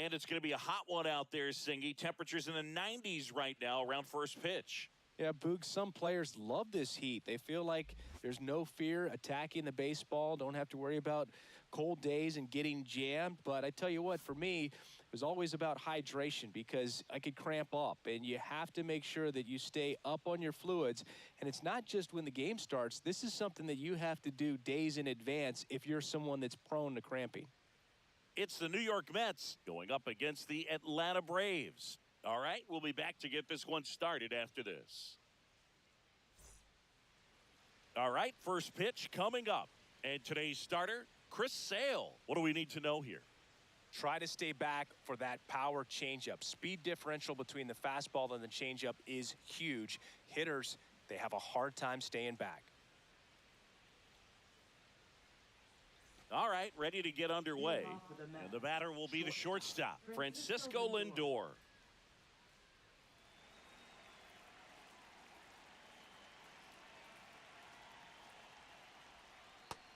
And it's going to be a hot one out there, Singy. Temperatures in the 90s right now around first pitch. Yeah, Boog, some players love this heat. They feel like there's no fear attacking the baseball, don't have to worry about cold days and getting jammed. But I tell you what, for me, it was always about hydration because I could cramp up, and you have to make sure that you stay up on your fluids. And it's not just when the game starts. This is something that you have to do days in advance if you're someone that's prone to cramping. It's the New York Mets going up against the Atlanta Braves. All right, we'll be back to get this one started after this. All right, first pitch coming up. And today's starter, Chris Sale. What do we need to know here? Try to stay back for that power changeup. Speed differential between the fastball and the changeup is huge. Hitters, they have a hard time staying back. All right, ready to get underway. And the batter will be the shortstop, Francisco Lindor.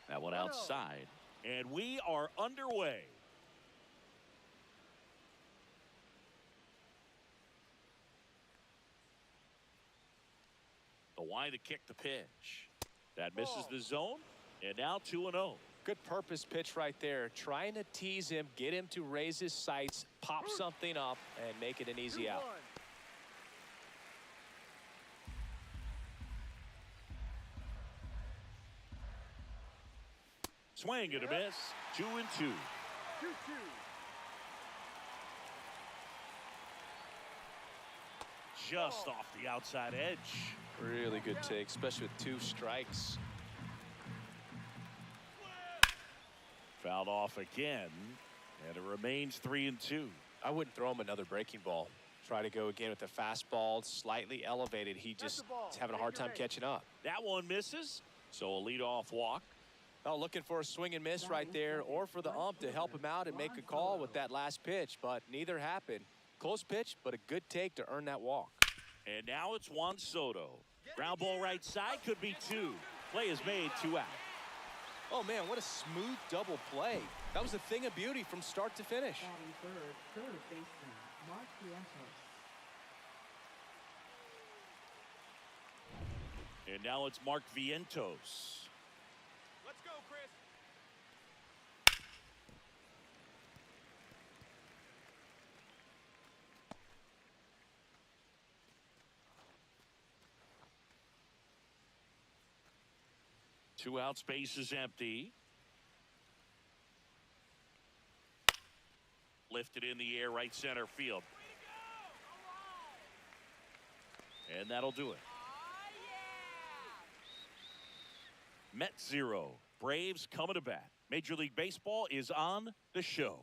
That one outside. And we are underway. The wide to kick the pitch. That misses the zone. And now 2-0. Good purpose pitch right there. Trying to tease him, get him to raise his sights, pop something up, and make it an easy out. Swing and a miss. 2-2. 2-2. Just off the outside edge. Really good take, especially with 2 strikes. Fouled off again, and it remains 3-2. I wouldn't throw him another breaking ball. Try to go again with the fastball, slightly elevated. He just is having a hard time catching up. That one misses, so a leadoff walk. Oh, looking for a swing and miss right there, or for the ump to help him out and make a call with that last pitch, but neither happened. Close pitch, but a good take to earn that walk. And now it's Juan Soto. Ground ball right side, could be 2. Play is made, 2 out. Oh, man, what a smooth double play. That was a thing of beauty from start to finish. Third baseman, Mark Vientos. And now it's Mark Vientos. Let's go, Chris. Two out, space is empty. Lifted in the air, right center field. And that'll do it. Mets 0. Braves coming to bat. Major League Baseball is on the show.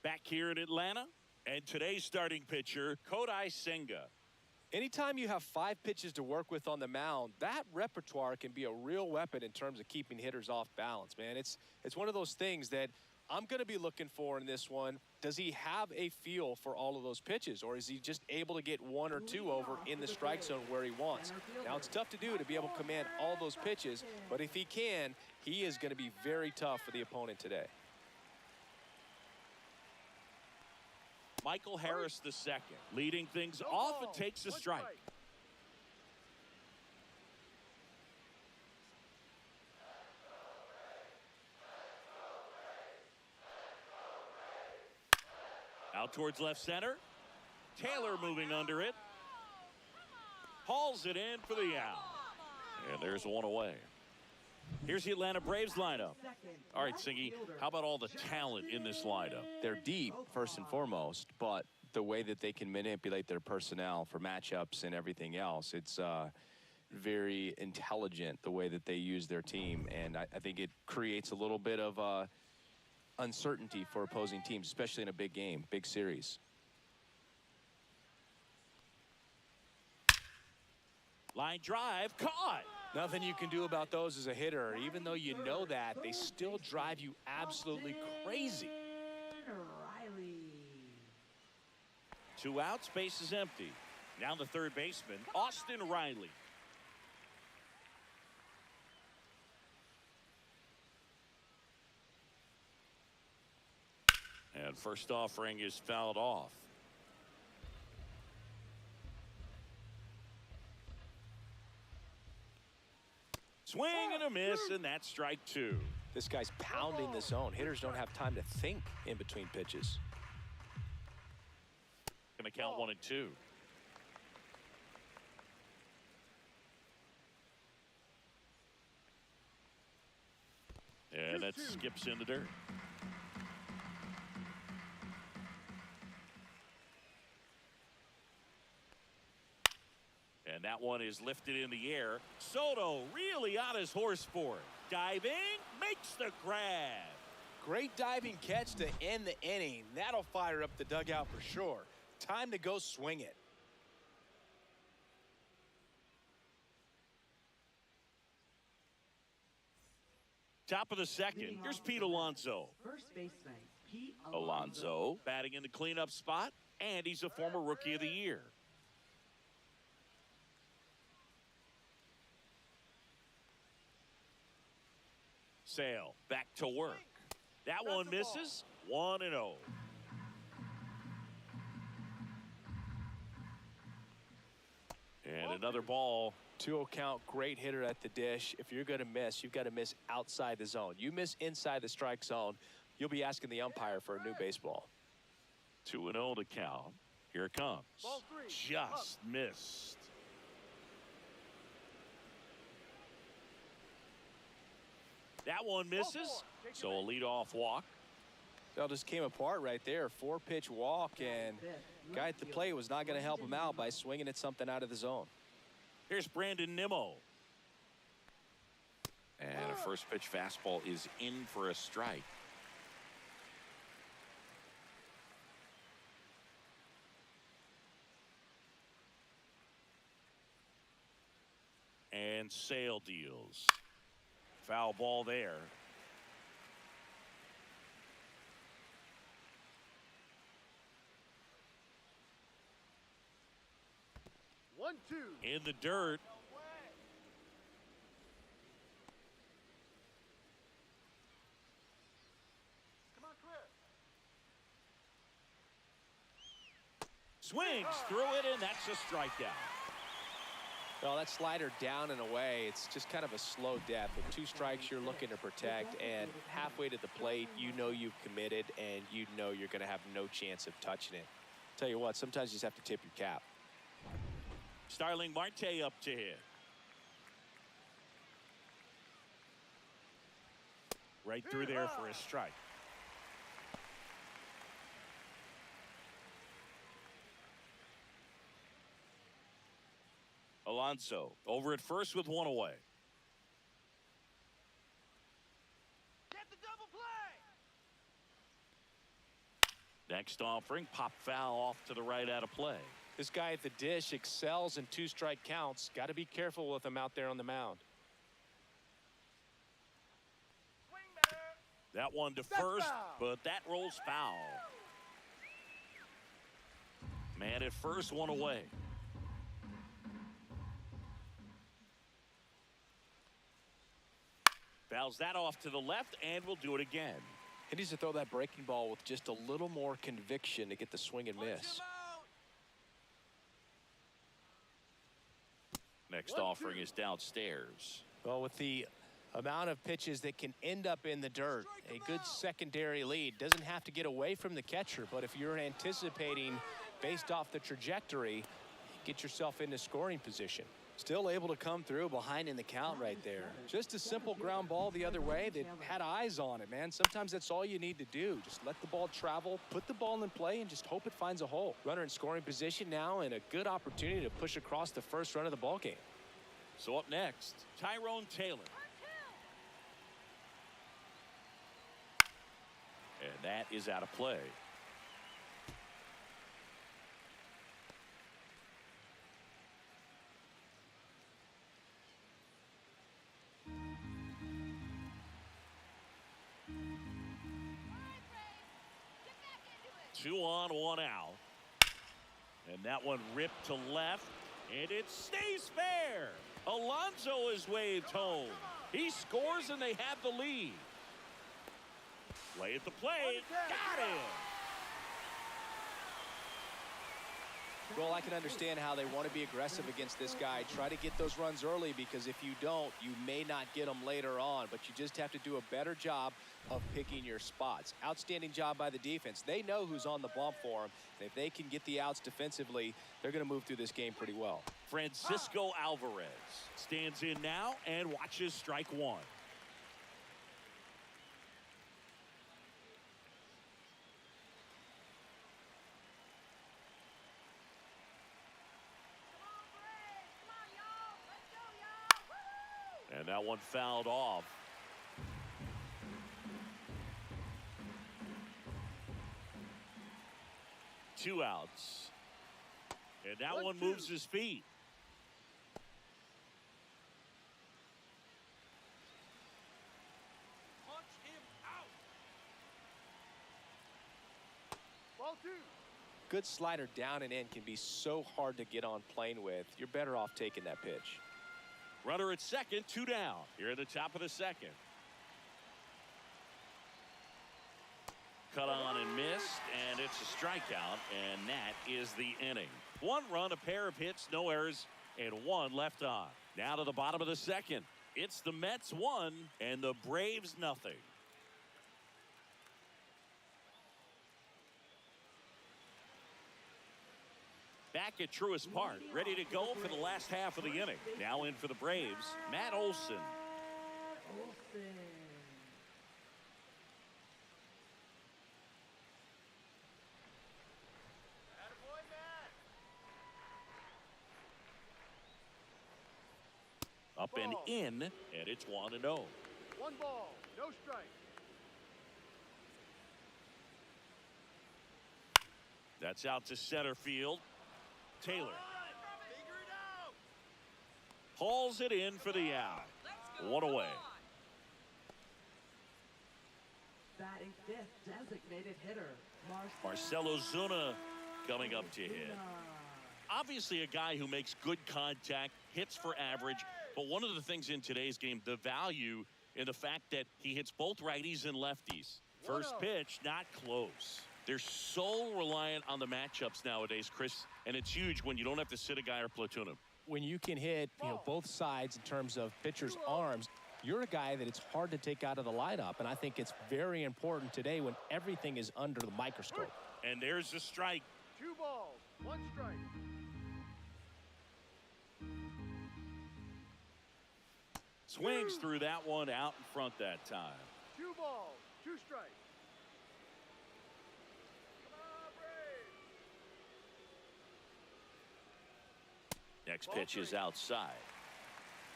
Back here in Atlanta, and today's starting pitcher, Kodai Senga. Anytime you have 5 pitches to work with on the mound, that repertoire can be a real weapon in terms of keeping hitters off balance, man. It's one of those things that I'm going to be looking for in this one. Does he have a feel for all of those pitches, or is he just able to get 1 or 2 over in the strike zone where he wants? Now, it's tough to do to be able to command all those pitches, but if he can, he is going to be very tough for the opponent today. Michael Harris II leading things off and takes a strike. Out towards left center. Taylor moving under it. Hauls it in for the out. And there's one away. Here's the Atlanta Braves lineup. All right, Singy, how about all the talent in this lineup? They're deep, first and foremost, but the way that they can manipulate their personnel for matchups and everything else, it's very intelligent the way that they use their team. And I think it creates a little bit of uncertainty for opposing teams, especially in a big game, big series. Line drive, caught. Nothing you can do about those as a hitter. Even though you know that, they still drive you absolutely crazy. Two outs, base is empty. Now the third baseman, Austin Riley. And first offering is fouled off. Swing and a miss, and that's strike two. This guy's pounding the zone. Hitters don't have time to think in between pitches. Going to count 1 and 2. And that skips in the dirt. And that one is lifted in the air. Soto really on his horse for it. Diving, makes the grab. Great diving catch to end the inning. That'll fire up the dugout for sure. Time to go swing it. Top of the second. Here's Pete Alonso. First baseman, Pete Alonso batting in the cleanup spot, and he's a former Rookie of the Year. Sale back to work. That one misses. 1-0. And another ball. 2-0 count, great hitter at the dish. If you're going to miss, you've got to miss outside the zone. You miss inside the strike zone, you'll be asking the umpire for a new baseball. 2-0 to count. Here it comes. Just missed. That one misses. So a leadoff walk. That just came apart right there. 4-pitch walk, and guy at the plate was not going to help him out by swinging at something out of the zone. Here's Brandon Nimmo. And a first pitch fastball is in for a strike. And Sale deals. Foul ball there. In the dirt. Swings through it, and that's a strikeout. Well, that slider down and away, it's just kind of a slow death. With 2 strikes, you're looking to protect, and halfway to the plate, you know you've committed, and you know you're going to have no chance of touching it. Tell you what, sometimes you just have to tip your cap. Starling Marte up to hit. Right through there for a strike. Alonso over at first with 1 away. Get the double play. Next offering, pop foul off to the right out of play. This guy at the dish excels in 2-strike counts. Got to be careful with him out there on the mound. That one to first, but that rolls foul. Man at first, 1 away. Fouls that off to the left, and we'll do it again. He needs to throw that breaking ball with just a little more conviction to get the swing and miss. Next offering is downstairs. Well, with the amount of pitches that can end up in the dirt, a good secondary lead doesn't have to get away from the catcher, but if you're anticipating based off the trajectory, get yourself into scoring position. Still able to come through behind in the count right there. Just a simple ground ball the other way that had eyes on it, man. Sometimes that's all you need to do. Just let the ball travel, put the ball in play, and just hope it finds a hole. Runner in scoring position now, and a good opportunity to push across the first run of the ball game. So up next, Tyrone Taylor. And that is out of play. Two on, 1 out. And that one ripped to left, and it stays fair. Alonso is waved home. He scores, and they have the lead. Play at the plate. Got him. Well, I can understand how they want to be aggressive against this guy. Try to get those runs early, because if you don't, you may not get them later on. But you just have to do a better job of picking your spots. Outstanding job by the defense. They know who's on the bump for them. And if they can get the outs defensively, they're going to move through this game pretty well. Francisco Alvarez stands in now and watches strike one. And that one fouled off. Two outs. And that one moves his feet. Punch him out. Ball two. Good slider down and in can be so hard to get on plane with. You're better off taking that pitch. Runner at second, two down. Here at the top of the second. Cut on and missed, and it's a strikeout, and that is the inning. One run, a pair of hits, no errors, and one left on. Now to the bottom of the second. It's the Mets 1 and the Braves nothing. Back at Truist Park, ready to go for the last half of the inning. Now in for the Braves, Matt Olson. Olsen. Attaboy, Matt. Up and in, and it's 1-0. 1 ball, no strike. That's out to center field. Taylor Figure it out. hauls it in for the out. One away. Batting fifth, designated hitter, Marcelo Zuna coming up to hit. Zuna. Obviously a guy who makes good contact, hits for average, but one of the things in today's game, the value in the fact that he hits both righties and lefties. First pitch, not close. They're so reliant on the matchups nowadays, Chris, and it's huge when you don't have to sit a guy or platoon him. When you can hit, both sides in terms of pitchers' arms, you're a guy that it's hard to take out of the lineup, and I think it's very important today when everything is under the microscope. And there's the strike. 2 balls, 1 strike. Swings through that one out in front that time. 2 balls, 2 strikes. Come on, Braves. Next pitch is outside.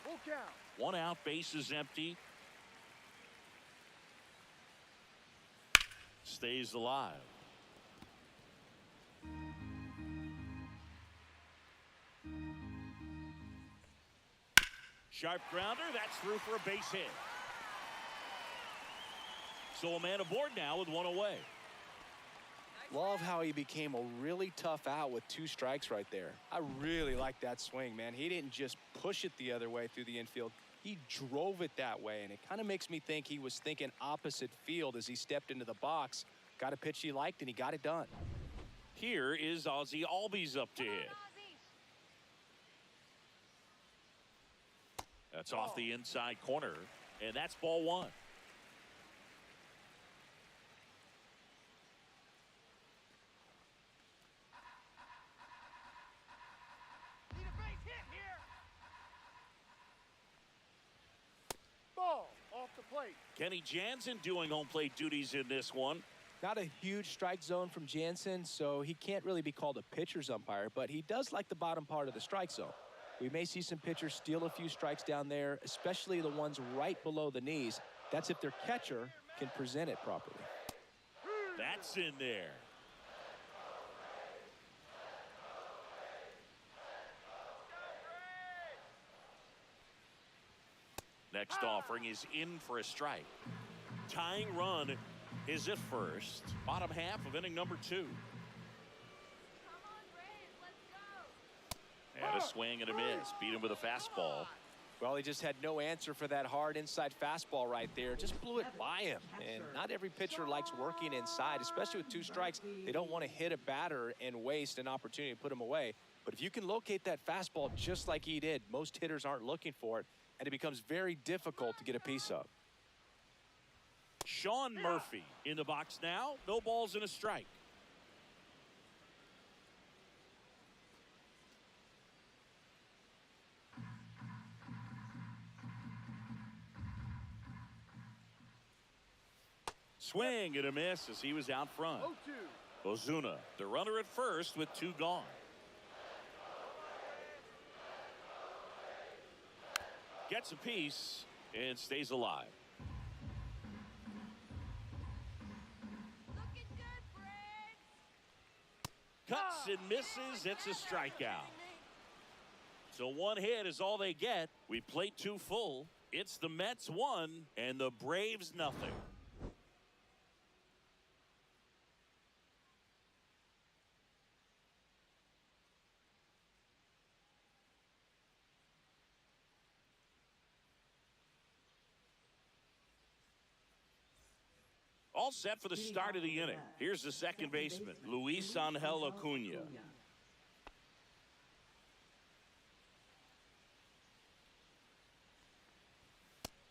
Full count. 1 out, base is empty. Stays alive. Sharp grounder, that's through for a base hit. So a man aboard now with 1 away. Love how he became a really tough out with 2 strikes right there. I really like that swing, man. He didn't just push it the other way through the infield. He drove it that way, and it kind of makes me think he was thinking opposite field as he stepped into the box. Got a pitch he liked, and he got it done. Here is Ozzie Albies up to hit. That's off the inside corner, and that's ball 1. Need a base hit here. Ball off the plate. Kenny Jansen doing home plate duties in this one. Not a huge strike zone from Jansen, so he can't really be called a pitcher's umpire, but he does like the bottom part of the strike zone. We may see some pitchers steal a few strikes down there, especially the ones right below the knees. That's if their catcher can present it properly. That's in there. Next offering is in for a strike. Tying run is at first. Bottom half of inning number 2. And a swing and a miss. Beat him with a fastball. Well, he just had no answer for that hard inside fastball right there. Just blew it by him. And not every pitcher likes working inside, especially with 2 strikes. They don't want to hit a batter and waste an opportunity to put him away. But if you can locate that fastball just like he did, most hitters aren't looking for it, and it becomes very difficult to get a piece of. Sean Murphy in the box now. No balls and a strike. Swing and a miss as he was out front. 0-2. Ozuna, the runner at first with 2 gone. Gets a piece and stays alive. Looking good, Briggs. Cuts and misses. It's a strikeout. So 1 hit is all they get. We played 2 full. It's the Mets 1 and the Braves nothing. All set for the start of the inning. Here's the second baseman, Luis Angel Acuna.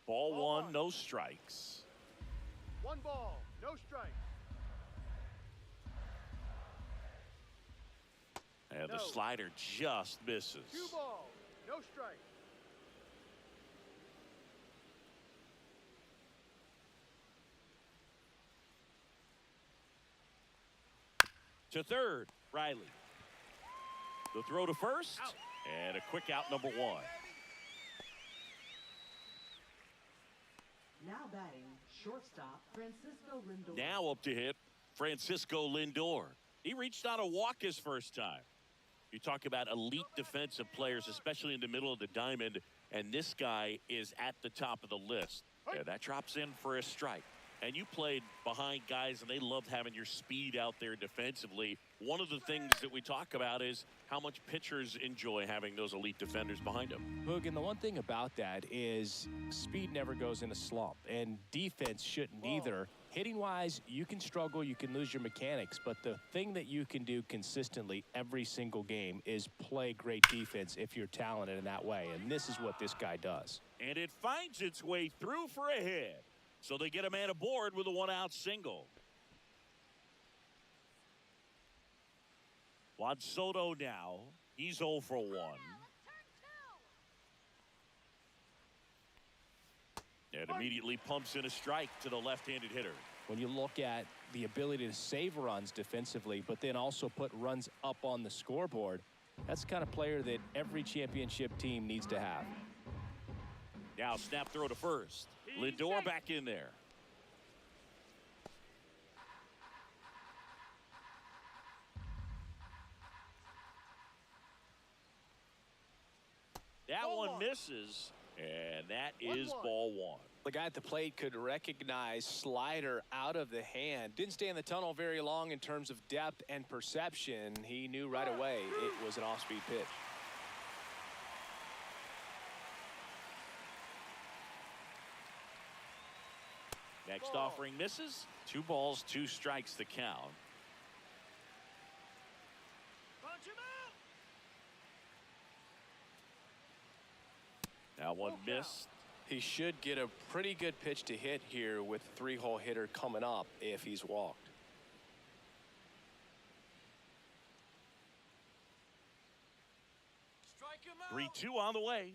Ball 1, no strikes. 1 ball, no strike. And the slider just misses. 2 balls, no strike. To third, Riley. The throw to first, and a quick out, number 1. Now batting, shortstop Francisco Lindor. Now up to hit, Francisco Lindor. He reached out a walk his first time. You talk about elite defensive players, especially in the middle of the diamond, and this guy is at the top of the list. Yeah, that drops in for a strike. And you played behind guys, and they loved having your speed out there defensively. One of the things that we talk about is how much pitchers enjoy having those elite defenders behind them. Boog, and the one thing about that is speed never goes in a slump, and defense shouldn't either. Hitting-wise, you can struggle, you can lose your mechanics, but the thing that you can do consistently every single game is play great defense if you're talented in that way, and this is what this guy does. And it finds its way through for a hit. So they get a man aboard with a 1-out single. Juan Soto now. He's 0 for 1. And immediately pumps in a strike to the left-handed hitter. When you look at the ability to save runs defensively, but then also put runs up on the scoreboard, that's the kind of player that every championship team needs to have. Now snap throw to first. Lindor back in there. That one misses, and that is ball 1. The guy at the plate could recognize slider out of the hand. Didn't stay in the tunnel very long in terms of depth and perception. He knew right away it was an off-speed pitch. Next offering misses. 2 balls, 2 strikes the count. Punch him out. Now one missed. He should get a pretty good pitch to hit here with 3-hole hitter coming up if he's walked. Strike him out. 3-2 on the way.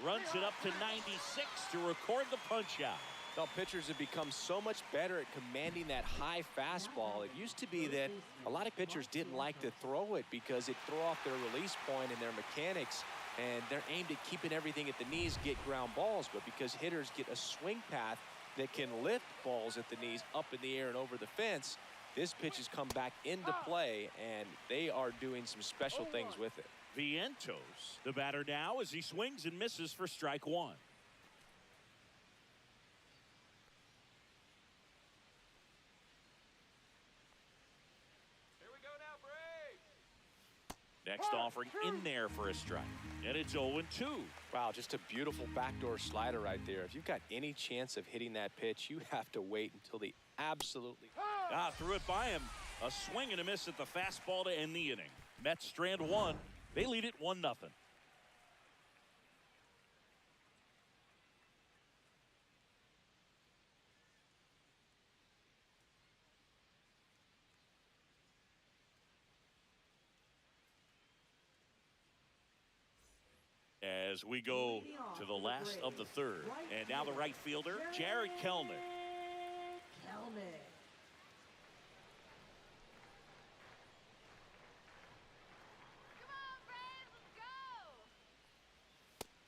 Runs it up to 96 to record the punch out. Now, pitchers have become so much better at commanding that high fastball. It used to be that a lot of pitchers didn't like to throw it because it threw off their release point and their mechanics, and they're aimed at keeping everything at the knees, get ground balls. But because hitters get a swing path that can lift balls at the knees up in the air and over the fence, this pitch has come back into play, and they are doing some special things with it. Vientos, the batter now, as he swings and misses for strike 1. next offering in there for a strike. And it's 0-2. Wow, just a beautiful backdoor slider right there. If you've got any chance of hitting that pitch, you have to wait until the absolutely... Threw it by him. A swing and a miss at the fastball to end the inning. Mets strand one. They lead it 1-0. As we go to the last of the third. And now the right fielder, Jared Kelnick.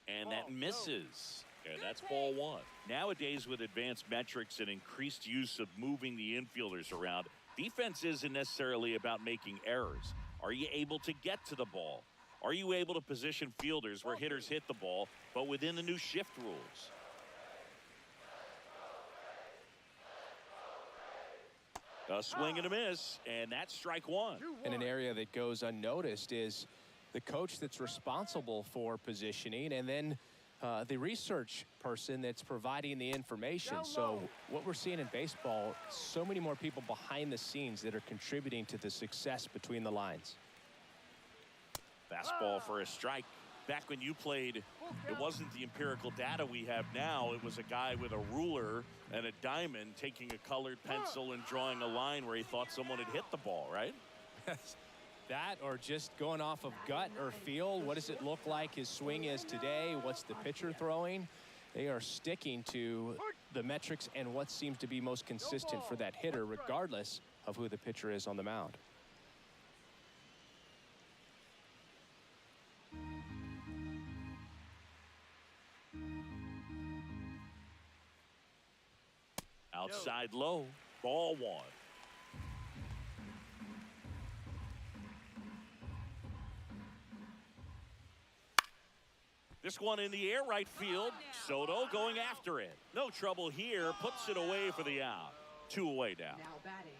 And that misses. And that's ball one. Nowadays, with advanced metrics and increased use of moving the infielders around, defense isn't necessarily about making errors. Are you able to get to the ball? Are you able to position fielders where hitters hit the ball, but within the new shift rules? A swing and a miss, and that's strike one. In an area that goes unnoticed is the coach that's responsible for positioning, and then the research person that's providing the information. So what we're seeing in baseball, so many more people behind the scenes that are contributing to the success between the lines. Fastball for a strike. Back when you played, it wasn't the empirical data we have now. It was a guy with a ruler and a diamond taking a colored pencil and drawing a line where he thought someone had hit the ball, right? That, or just going off of gut or feel. What does it look like his swing is today? What's the pitcher throwing? They are sticking to the metrics and what seems to be most consistent for that hitter, regardless of who the pitcher is on the mound. Outside low, ball one. This one in the air, right field. Soto going after it. No trouble here. Puts it away for the out. 2 away now. Now batting,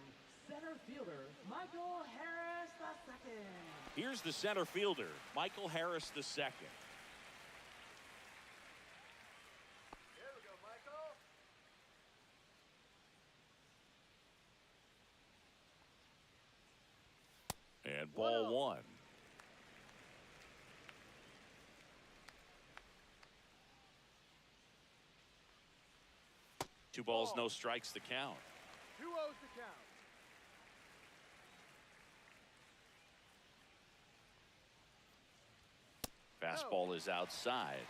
center fielder, Michael Harris II. Here's the center fielder, Michael Harris II. Here we go, Michael. And ball one. Two balls, no strikes to count. 2-0 to count. Fastball is outside.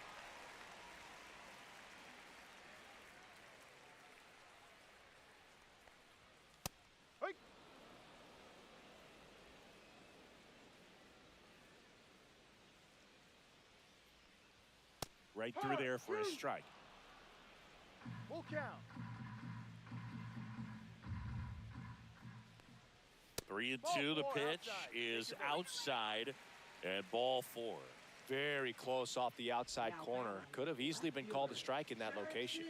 Hey. Right through there for a strike. Full count. 3-2. The pitch is outside, and ball four. Very close off the outside corner. Could have easily been called a strike in that location.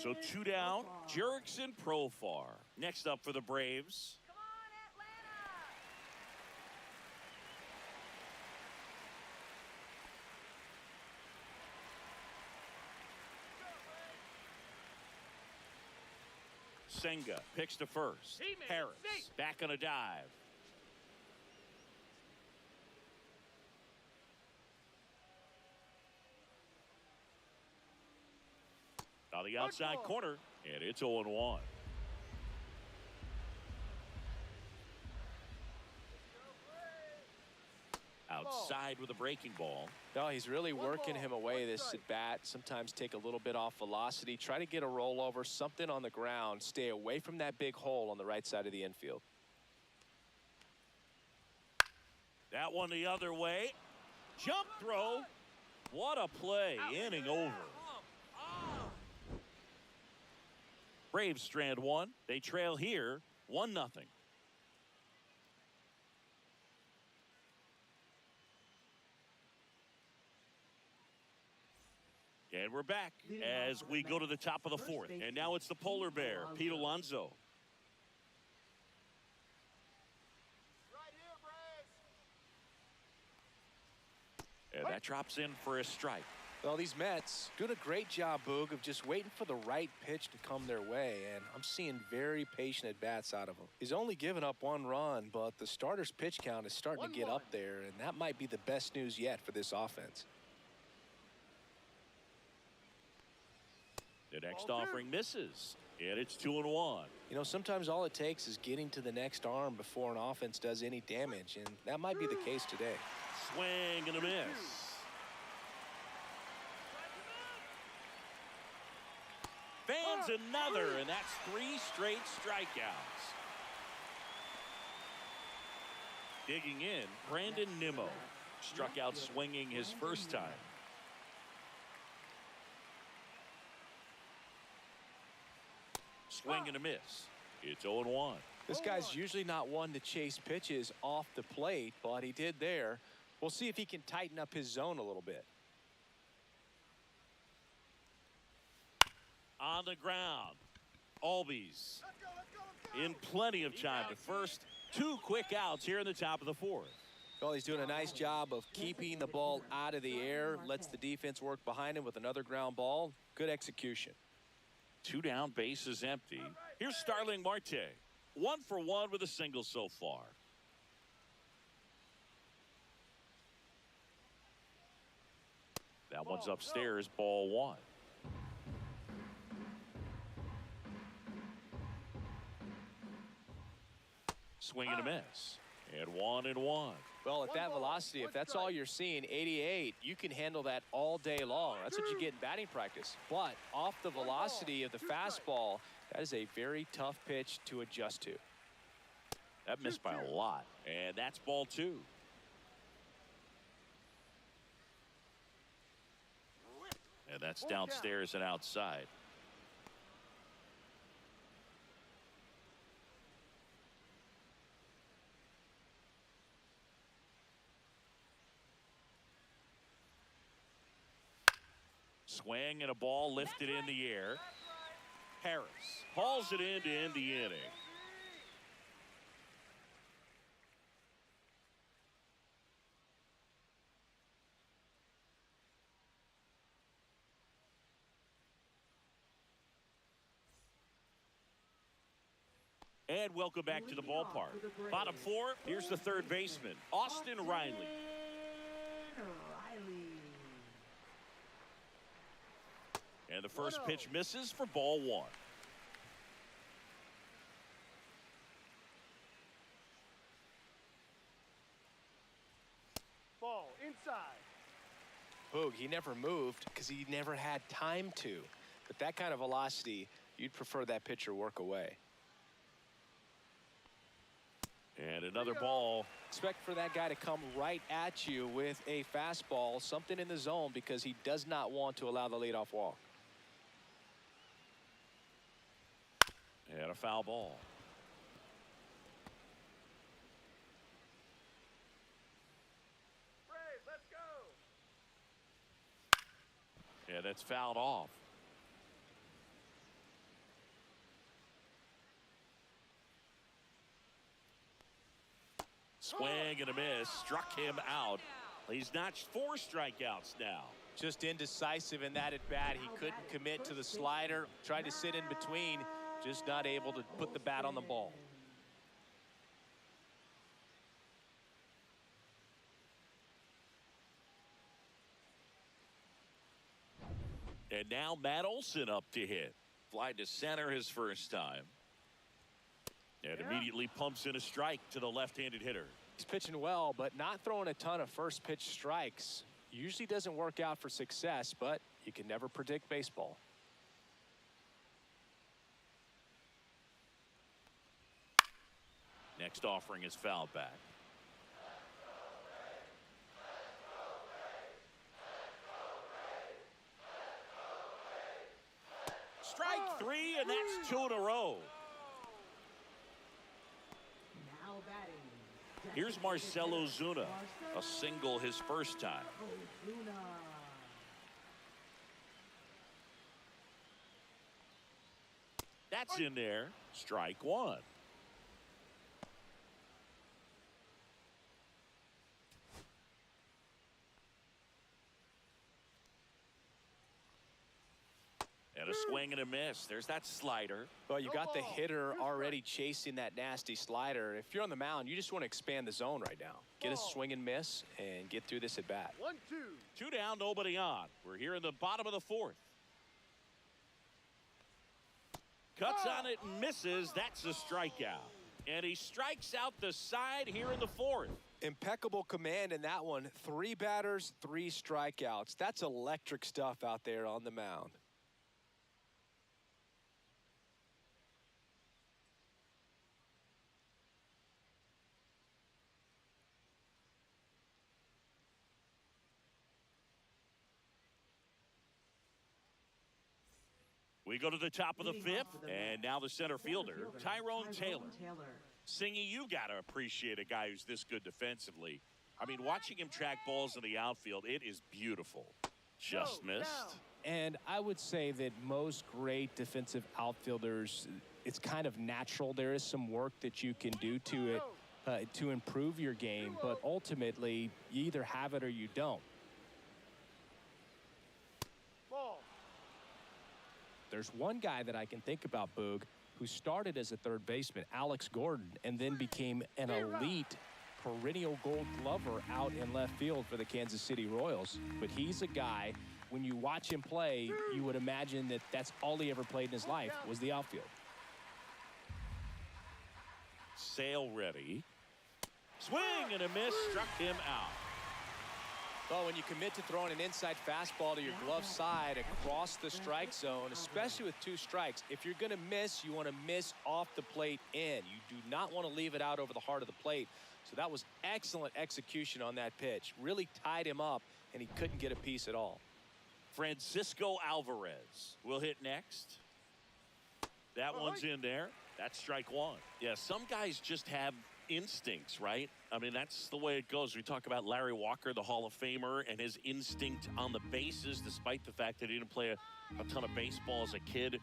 So 2 down. Jurickson Profar. Next up for the Braves. Come on, Atlanta! Senga picks to first. Harris back on a dive. On the outside corner, and it's 0-1. Outside with a breaking ball. No, he's really working him away this at bat. Sometimes take a little bit off velocity. Try to get a rollover, something on the ground. Stay away from that big hole on the right side of the infield. That one the other way. Jump throw. What a play. Inning over. Braves strand one. They trail here 1-0. And we're back as we go to the top of the fourth. And now it's the polar bear, Pete Alonso. Right here, Braves. That drops in for a strike. Well, these Mets doing a great job, Boog, of just waiting for the right pitch to come their way, and I'm seeing very patient at-bats out of him. He's only given up 1 run, but the starter's pitch count is starting to get up there, and that might be the best news yet for this offense. The next offering misses, and it's 2-1. You know, sometimes all it takes is getting to the next arm before an offense does any damage, and that might be the case today. Swing and a miss. Fans another, and that's 3 straight strikeouts. Digging in, Brandon Nimmo struck out swinging his first time. Swing and a miss. It's 0-1. This guy's usually not one to chase pitches off the plate, but he did there. We'll see if he can tighten up his zone a little bit. On the ground, Albies in plenty of time to first. 2 quick outs here in the top of the 4th. Well, he's doing a nice job of keeping the ball out of the air, lets the defense work behind him with another ground ball. Good execution. 2 down, bases empty. Here's Starling Marte. 1 for 1 with a single so far. That one's upstairs, ball 1. Swing and a miss. And 1-1. Well, at that velocity, if that's all you're seeing, 88, you can handle that all day long. That's what you get in batting practice. But off the velocity of the fastball, that is a very tough pitch to adjust to. That missed by a lot. And that's ball 2. And that's downstairs and outside. Swing and a ball lifted in the air. Harris hauls it in to end the inning. And welcome back to the ballpark. Bottom 4, here's the third baseman, Austin Riley. And the first pitch misses for ball 1. Ball inside. Boog, he never moved because he never had time to. But that kind of velocity, you'd prefer that pitcher work away. And another ball. Expect for that guy to come right at you with a fastball, something in the zone, because he does not want to allow the leadoff walk. And a foul ball. Brave, let's go. And that's fouled off. Swing and a miss. Struck him out. He's notched 4 strikeouts now. Just indecisive in that at bat. He couldn't commit to the slider. Tried to sit in between. Just not able to put the bat on the ball. And now Matt Olson up to hit. Fly to center his first time. And immediately pumps in a strike to the left-handed hitter. He's pitching well, but not throwing a ton of first pitch strikes. Usually doesn't work out for success, but you can never predict baseball. Next offering is fouled back. Strike 3, and that's 2 in a row. Now batting. Here's Marcell Ozuna, a single his first time. Ozuna. That's in there. Strike 1. swing and a miss. There's that slider. Well, you got the hitter already chasing that nasty slider. If you're on the mound, you just want to expand the zone right now. Get a swing and miss and get through this at bat. 1-2. 2 down, nobody on. We're here in the bottom of the 4th. Cuts on it and misses. That's a strikeout. And he strikes out the side here in the 4th. Impeccable command in that one. 3 batters, 3 strikeouts. That's electric stuff out there on the mound. We go to the top of the 5th, and now the center fielder, Tyrone Taylor. Singy, you got to appreciate a guy who's this good defensively. I mean, watching him track balls in the outfield, it is beautiful. Just missed. And I would say that most great defensive outfielders, it's kind of natural. There is some work that you can do to it to improve your game, but ultimately, you either have it or you don't. There's one guy that I can think about, Boog, who started as a third baseman, Alex Gordon, and then became an elite perennial gold glover out in left field for the Kansas City Royals. But he's a guy, when you watch him play, you would imagine that that's all he ever played in his life was the outfield. Sale ready. Swing and a miss, struck him out. Well, when you commit to throwing an inside fastball to your glove side across the strike zone, especially with 2 strikes, if you're going to miss, you want to miss off the plate in. You do not want to leave it out over the heart of the plate. So that was excellent execution on that pitch. Really tied him up, and he couldn't get a piece at all. Francisco Alvarez will hit next. That one's in there. That's strike 1. Yeah, some guys just have instincts, right? I mean, that's the way it goes. We talk about Larry Walker, the Hall of Famer, and his instinct on the bases, despite the fact that he didn't play a ton of baseball as a kid.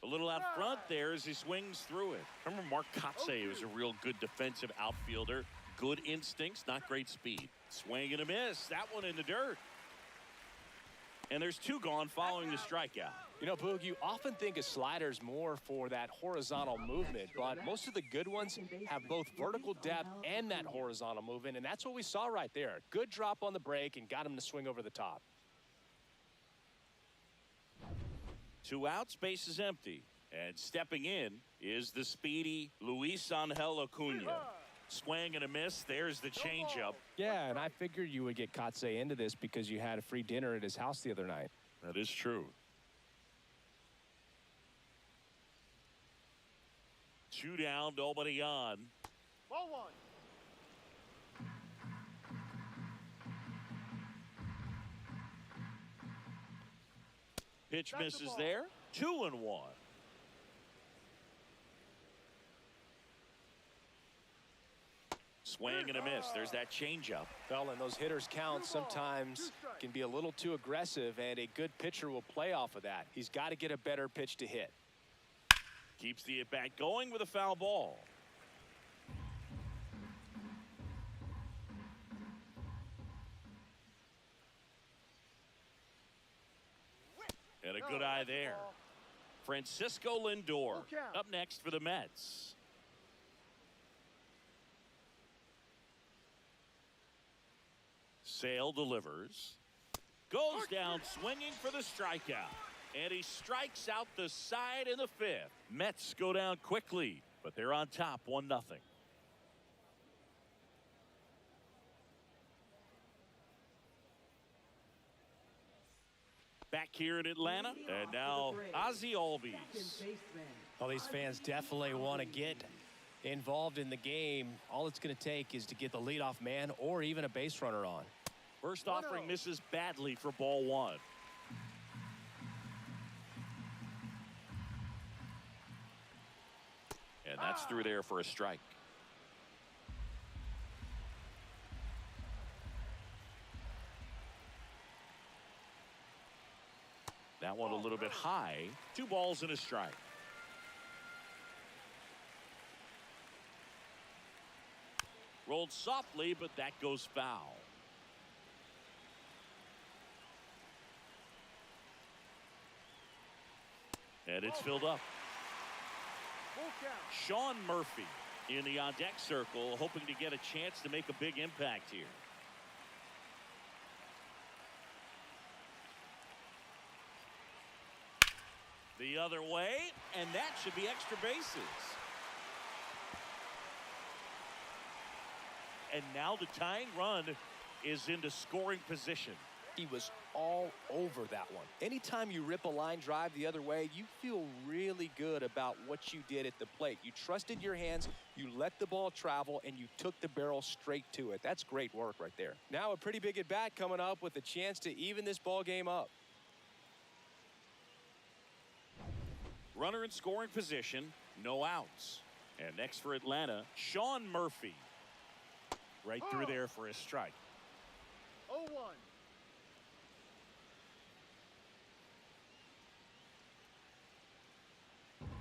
A little out front there as he swings through it. Remember Mark Kotze, who was a real good defensive outfielder. Good instincts, not great speed. Swing and a miss. That one in the dirt. And there's 2 gone following the strikeout. You know, Boog, you often think of sliders more for that horizontal movement, but most of the good ones have both vertical depth and that horizontal movement, and that's what we saw right there. Good drop on the break and got him to swing over the top. 2 outs, base is empty. And stepping in is the speedy Luis Angel Acuna. Swing and a miss. There's the changeup. Yeah, and I figured you would get Kotze into this because you had a free dinner at his house the other night. That is true. 2 down, nobody on. Ball 1. Pitch misses there. 2-1. Swing and a miss. There's that changeup. Well, and those hitters' counts sometimes can be a little too aggressive, and a good pitcher will play off of that. He's got to get a better pitch to hit. Keeps the at-bat going with a foul ball. And a good eye there. Francisco Lindor up next for the Mets. Sale delivers. Goes down swinging for the strikeout. And he strikes out the side in the 5th. Mets go down quickly, but they're on top 1-0. Back here in Atlanta, and now Ozzie Albies. Well, these fans definitely want to get involved in the game. All it's going to take is to get the leadoff man or even a base runner on. First offering misses badly for ball 1. And that's through there for a strike. That one a little bit high. 2 balls and a strike. Rolled softly, but that goes foul. And it's filled up. Full count. Sean Murphy in the on-deck circle, hoping to get a chance to make a big impact here. The other way, and that should be extra bases. And now the tying run is into scoring position. He was all over that one. Anytime you rip a line drive the other way, you feel really good about what you did at the plate. You trusted your hands, you let the ball travel, and you took the barrel straight to it. That's great work right there. Now a pretty big at-bat coming up with a chance to even this ball game up. Runner in scoring position, no outs. And next for Atlanta, Sean Murphy. Right through there for a strike. 0-1.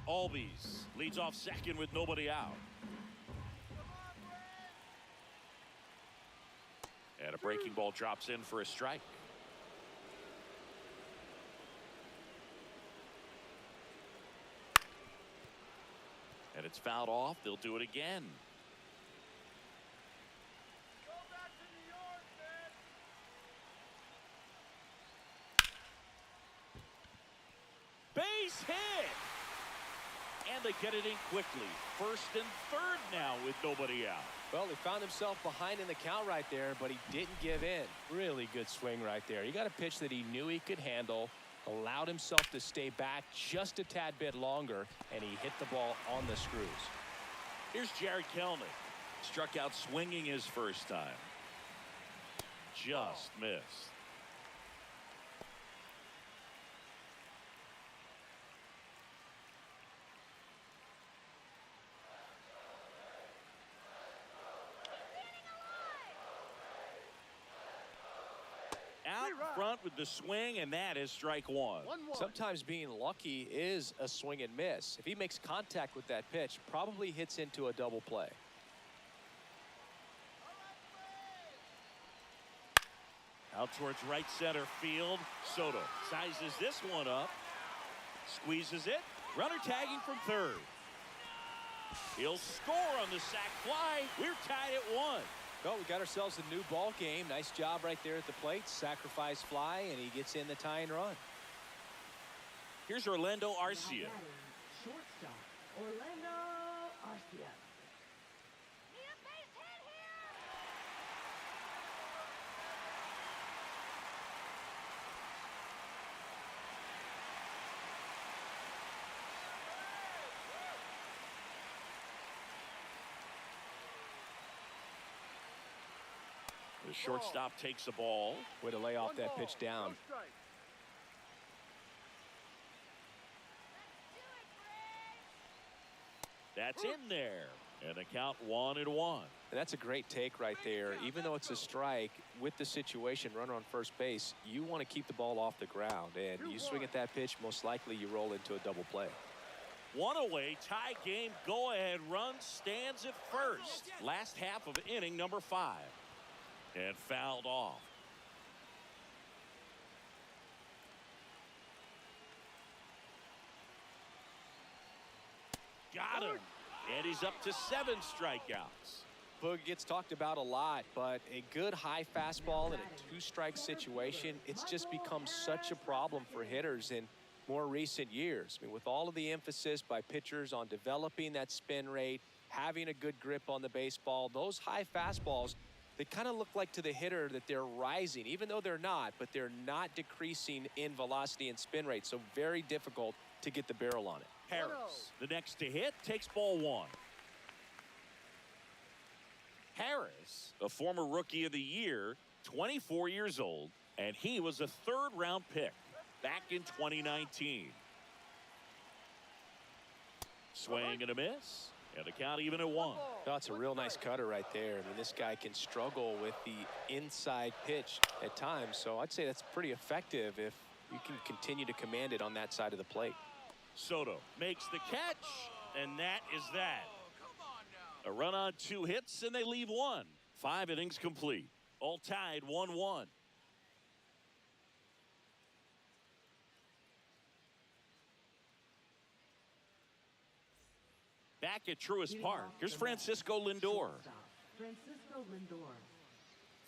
Albies leads off second with nobody out. And a breaking ball drops in for a strike. And it's fouled off. They'll do it again. Go back to New York, man. Base hit. And they get it in quickly. First and third now with nobody out. Well, he found himself behind in the count right there, but he didn't give in. Really good swing right there. He got a pitch that he knew he could handle, allowed himself to stay back just a tad bit longer, and he hit the ball on the screws. Here's Jared Kelnick. Struck out swinging his first time. Just missed. Out front with the swing, and that is strike one. 1-1. Sometimes being lucky is a swing and miss. If he makes contact with that pitch, probably hits into a double play. Out towards right center field. Soto sizes this one up. Squeezes it. Runner tagging from third. He'll score on the sac fly. We're tied at 1. Well, we got ourselves a new ball game. Nice job right there at the plate. Sacrifice fly, and he gets in the tying run. Here's Orlando Now Arcia. batting, shortstop, Orlando Arcia. The shortstop takes the ball. Way to lay off 1 that ball, pitch down. no strike. That's in there. And the count 1-1. And that's a great take right there. Even though it's a strike, with the situation, runner on first base, you want to keep the ball off the ground. And you swing at that pitch, most likely you roll into a double play. 1 away, tie game, go-ahead run stands at first. Last half of inning number 5. And fouled off. Got him. And he's up to 7 strikeouts. Boog gets talked about a lot, but a good high fastball in a 2-strike situation, it's just become such a problem for hitters in more recent years. I mean, with all of the emphasis by pitchers on developing that spin rate, having a good grip on the baseball, those high fastballs, they kind of look like to the hitter that they're rising, even though they're not, but they're not decreasing in velocity and spin rate. So very difficult to get the barrel on it. Harris, the next to hit, takes ball 1. Harris, a former rookie of the year, 24 years old, and he was a 3rd-round pick back in 2019. Swing and a miss, and the count even at 1. That's a real nice cutter right there. I mean, this guy can struggle with the inside pitch at times, so I'd say that's pretty effective if you can continue to command it on that side of the plate. Soto makes the catch, and that is that. A run on 2 hits, and they leave 1. 5 innings complete. All tied 1-1. Back at Truist Leading Park, off here's the Francisco Mets, Lindor. shortstop, Francisco Lindor.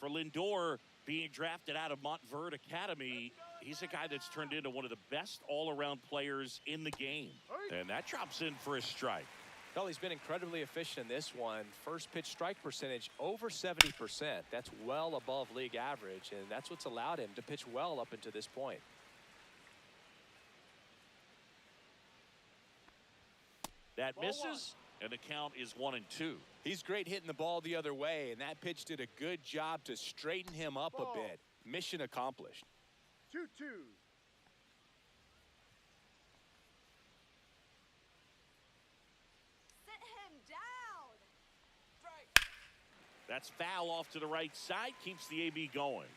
For Lindor, being drafted out of Montverde Academy, he's a guy that's turned into one of the best all-around players in the game. And that drops in for a strike. Well, he's been incredibly efficient in this one. First pitch strike percentage over 70%. That's well above league average, and that's what's allowed him to pitch well up until this point. That misses, and the count is 1-2. He's great hitting the ball the other way, and that pitch did a good job to straighten him up a bit. Mission accomplished. 2-2. Sit him down. That's foul off to the right side, keeps the AB going.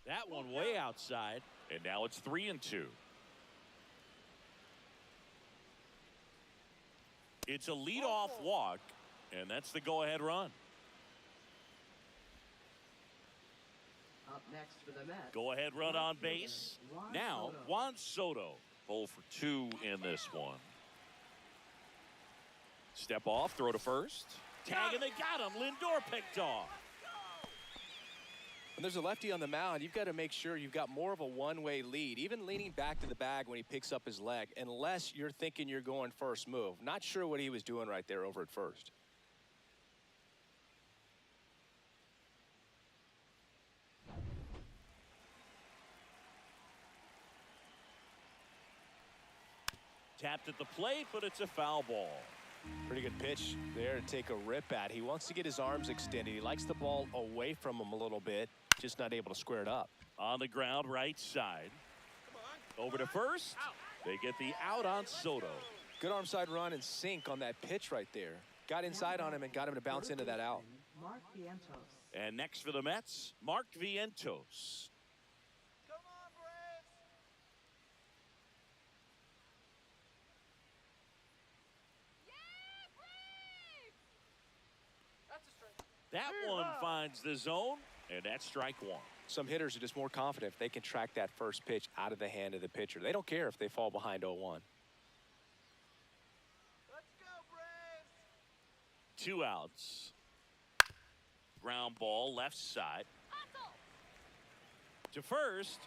That one way outside, and now it's 3-2. It's a leadoff walk, and that's the go-ahead run. Up next for the Mets. Go-ahead run on base. Now, Juan Soto. 0 for 2 in this one. Step off, throw to first. Tag, and they got him. Lindor picked off. When there's a lefty on the mound, you've got to make sure you've got more of a one-way lead, even leaning back to the bag when he picks up his leg, unless you're thinking you're going first move. Not sure what he was doing right there over at first. Tapped at the plate, but it's a foul ball. Pretty good pitch there to take a rip at. He wants to get his arms extended. He likes the ball away from him a little bit, just not able to square it up. On the ground, right side. Over to first. They get the out on Soto. Good arm side run and sink on that pitch right there. Got inside on him and got him to bounce into that out. Mark Vientos. And next for the Mets, Mark Vientos. Come on, Braves. Yeah, Braves! That's a strike. That one finds the zone, and that's strike one. Some hitters are just more confident if they can track that first pitch out of the hand of the pitcher. They don't care if they fall behind 0-1. Let's go, Braves. 2 outs. Ground ball left side Hustle! to first,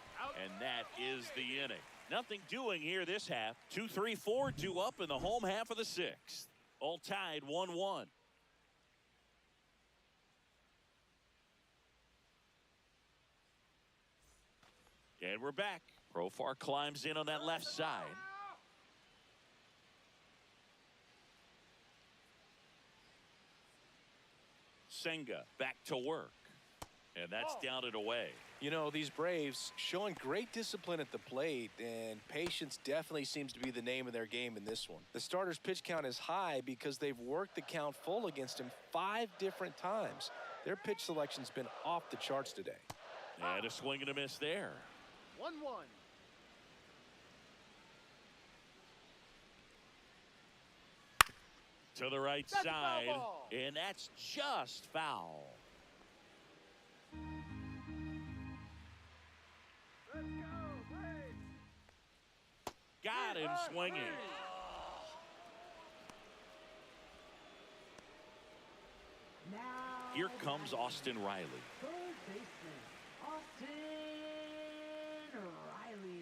and that is the inning. Nothing doing here this half. 2-3-4, 2 up in the home half of the 6th. All tied 1-1. And we're back. Profar climbs in on that left side. Senga back to work. And that's down and away. You know, these Braves showing great discipline at the plate, and patience definitely seems to be the name of their game in this one. The starter's pitch count is high because they've worked the count full against him 5 different times. Their pitch selection's been off the charts today. And a swing and a miss there. 1-1. To the right That's a foul side, ball. and that's just foul. Let's go, Braves. Got him swinging. Now Here comes Austin Riley. third baseman, Austin Riley.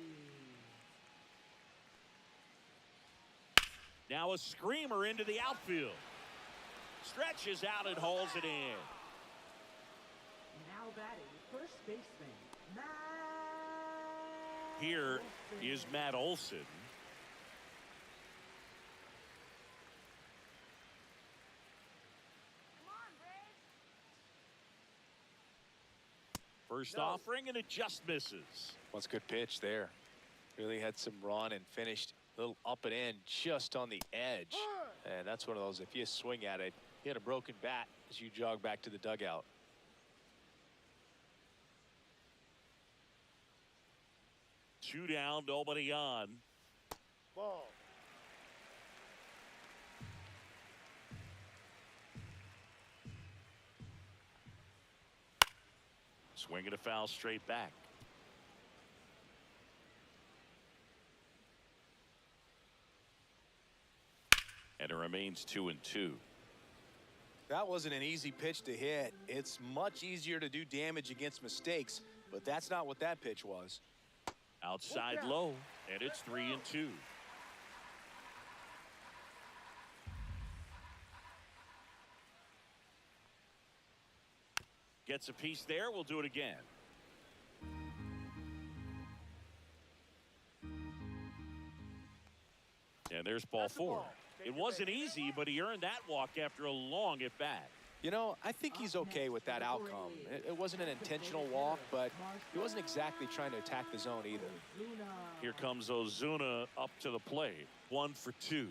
Now a screamer into the outfield. Stretches out and hauls it in. Now batting, first baseman, Matt Here Olson. is Matt Olson. Come on, Braves! First No. offering, and it just misses. What's a good pitch there. Really had some run and finished a little up and in just on the edge. And that's one of those, if you swing at it, you had a broken bat as you jog back to the dugout. Two down, nobody on. Ball. Swinging a foul straight back. And it remains 2-2. That wasn't an easy pitch to hit. It's much easier to do damage against mistakes, but that's not what that pitch was. Outside low, and it's 3-2. Gets a piece there. We'll do it again. And there's ball four. It wasn't easy, but he earned that walk after a long at bat. You know, I think he's okay with that outcome. It wasn't an intentional walk, but he wasn't exactly trying to attack the zone either. Here comes Ozuna up to the plate. 1 for 2.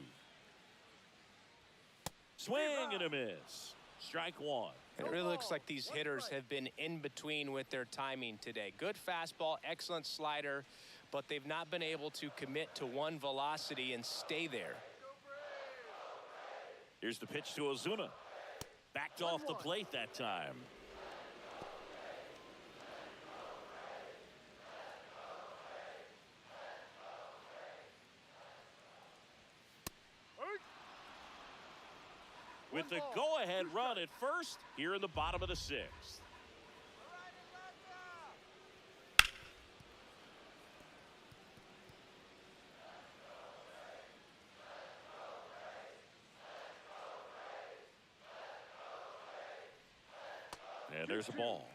Swing and a miss. Strike one. It really looks like these hitters have been in between with their timing today. Good fastball, excellent slider, but they've not been able to commit to one velocity and stay there. Here's the pitch to Ozuna. Backed off the plate that time. With the go-ahead run at first, here in the bottom of the 6th. And there's a ball.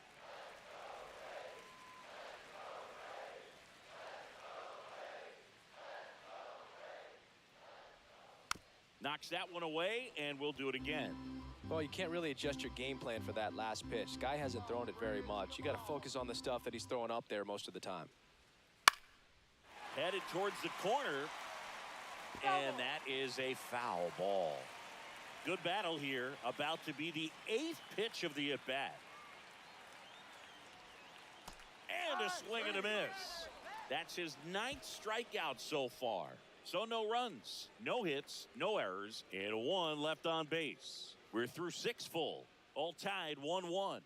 Knocks that one away, and we'll do it again. Well, you can't really adjust your game plan for that last pitch. Guy hasn't thrown it very much. You got to focus on the stuff that he's throwing up there most of the time. Headed towards the corner, and that is a foul ball. Good battle here, about to be the 8th pitch of the at-bat. And a swing and a miss. That's his 9th strikeout so far. So no runs, no hits, no errors, and 1 left on base. We're through 6 full, all tied 1-1.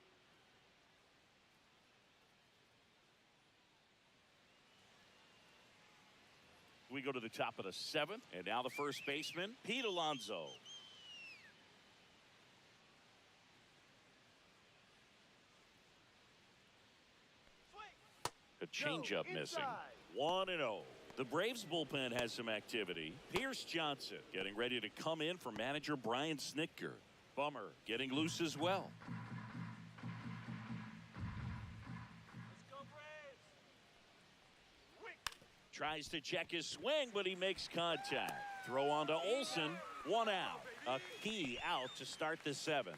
We go to the top of the 7th, and now the first baseman, Pete Alonso. A changeup missing. 1-0. The Braves bullpen has some activity. Pierce Johnson getting ready to come in for manager Brian Snitker. Bummer getting loose as well. Let's go, Braves. Tries to check his swing, but he makes contact. Throw on to Olsen. 1 out. A key out to start the 7th.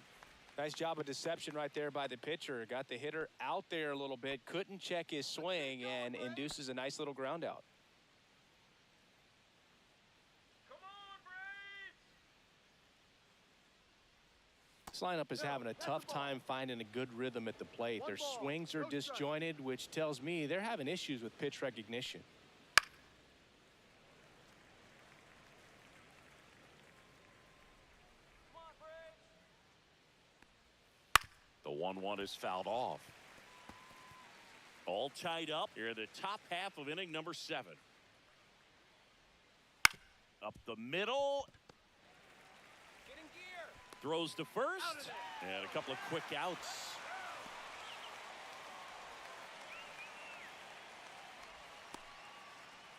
Nice job of deception right there by the pitcher. Got the hitter out there a little bit. Couldn't check his swing and induces a nice little ground out. This lineup is having a tough time finding a good rhythm at the plate. Their swings are disjointed, which tells me they're having issues with pitch recognition. The 1-1 is fouled off. All tied up here in the top half of inning number 7. Up the middle. Throws to first, and a couple of quick outs.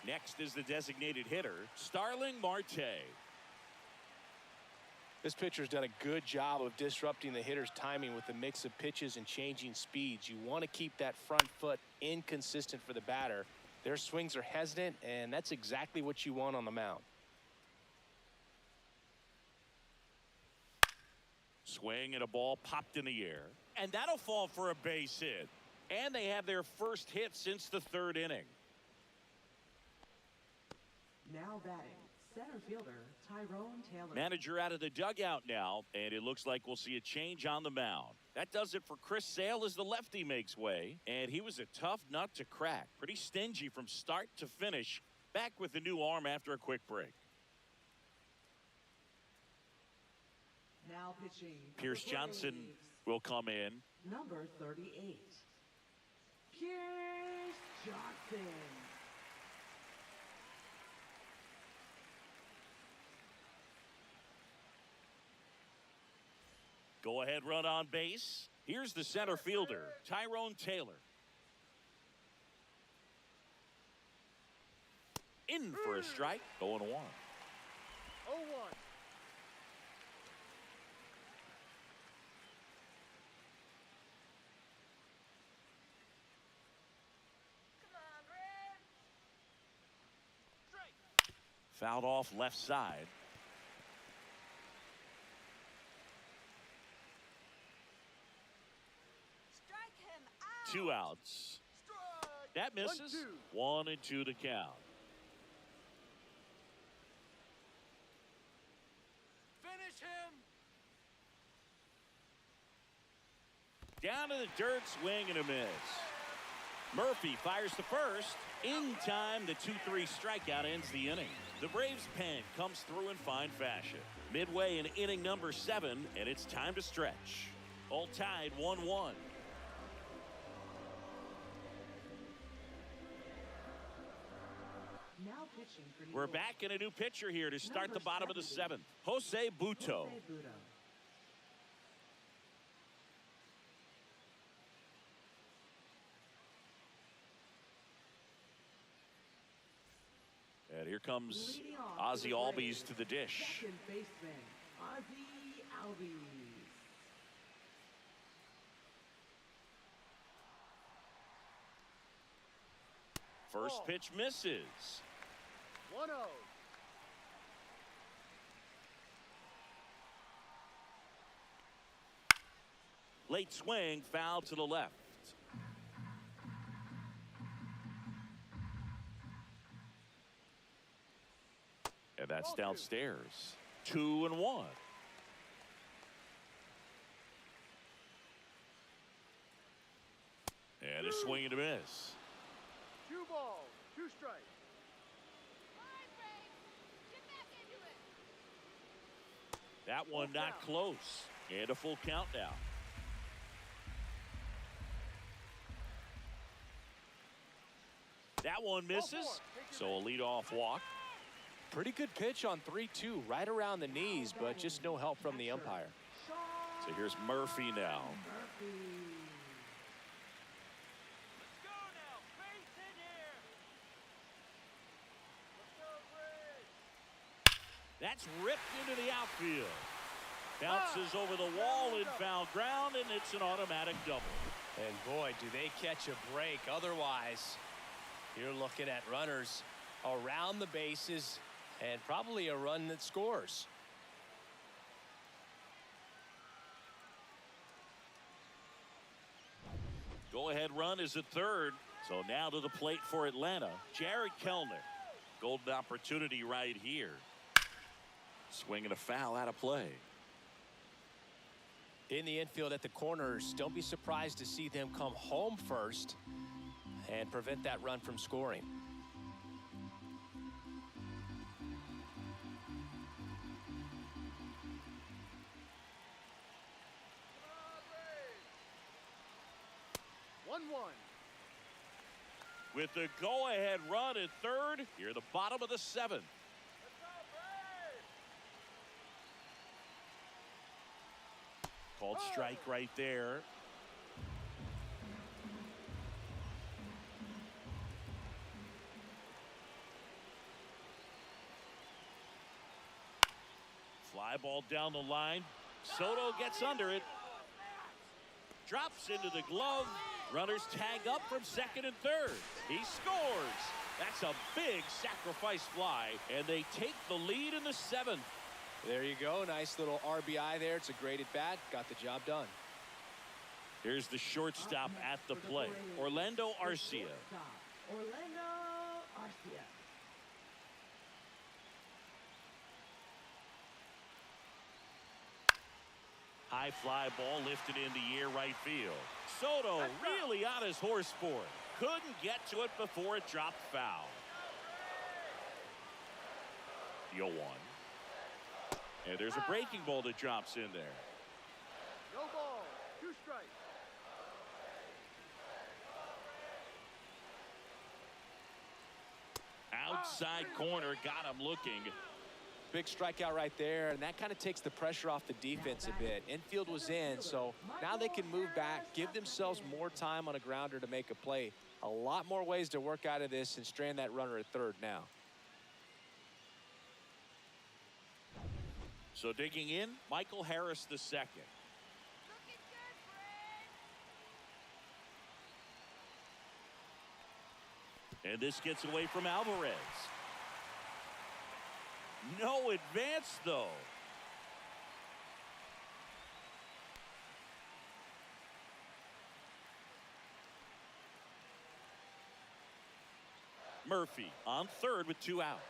Next is the designated hitter, Starling Marte. This pitcher's done a good job of disrupting the hitter's timing with a mix of pitches and changing speeds. You want to keep that front foot inconsistent for the batter. Their swings are hesitant, and that's exactly what you want on the mound. Swing and a ball popped in the air. And that'll fall for a base hit. And they have their first hit since the 3rd inning. Now batting, center fielder Tyrone Taylor. Manager out of the dugout now, and it looks like we'll see a change on the mound. That does it for Chris Sale as the lefty makes way. And he was a tough nut to crack. Pretty stingy from start to finish. Back with the new arm after a quick break. Now pitching. Pierce Johnson will come in. Number 38. Pierce Johnson. Go ahead run on base. Here's the center fielder, Tyrone Taylor. In for a strike. 0-1. 0-1. Fouled off left side. Strike him out. 2 outs. Strike. That misses. 1-2. 1-2 to count. Finish him. Down to the dirt, swing and a miss. Murphy fires to first. In time, the 2-3 strikeout ends the inning. The Braves' pen comes through in fine fashion. Midway in inning number 7, and it's time to stretch. All tied 1-1. Now pitching for New We're York. back in a new pitcher here to start the bottom of the 7th. Jose Butto. Jose Butto. And here comes Leading off Ozzy for the Albies Braves, to the dish. Second baseman, Ozzy Albies. First pitch misses. 1-0. Late swing, foul to the left. And that's downstairs. 2-1. And a swing and a miss. 2 balls, 2 strikes. Line break. Get back into it. That one not close. And a full count now. That one misses. So a leadoff walk. Pretty good pitch on 3-2, right around the knees, but just no help from the umpire. So here's Murphy now. Murphy. Let's go now. Base hit here. Let's go, Braves. That's ripped into the outfield. Bounces over the wall in foul ground, and it's an automatic double. And boy, do they catch a break. Otherwise, you're looking at runners around the bases and probably a run that scores. Go-ahead run is at third. So now to the plate for Atlanta, Jared Kellner. Golden opportunity right here. Swinging a foul out of play. In the infield at the corners, don't be surprised to see them come home first and prevent that run from scoring. Come on, Braves. 1-1. With the go-ahead run at third, here the bottom of the 7th. Let's go, Braves. Called strike right there. Fly ball down the line. Soto gets under it. Drops into the glove. Runners tag up from second and third. He scores. That's a big sacrifice fly, and they take the lead in the 7th. There you go. Nice little RBI there. It's a great at bat. Got the job done. Here's the shortstop at the plate, Orlando Arcia. Orlando Arcia. High fly ball lifted into air right field. Soto really on his horse for it. Couldn't get to it before it dropped foul. The 0-1. And there's a breaking ball that drops in there. No ball, 2 strikes. Outside corner, got him looking. Big strikeout right there, and that kind of takes the pressure off the defense a bit. Infield was in, so now they can move back, give themselves more time on a grounder to make a play. A lot more ways to work out of this and strand that runner at third now. So digging in, Michael Harris the second. Looking good, Fred. And this gets away from Alvarez. No advance, though. Murphy on third with 2 out.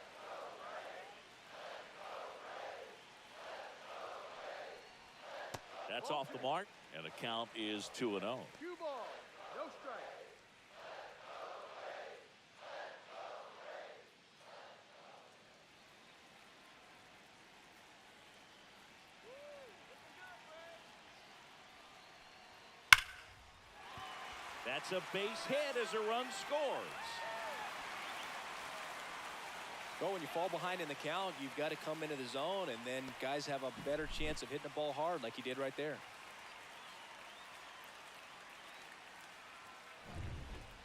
That's off the mark, and the count is 2-0. 2 ball, no strike. That's a base hit as a run scores. Well, when you fall behind in the count, you've got to come into the zone, and then guys have a better chance of hitting the ball hard like he did right there.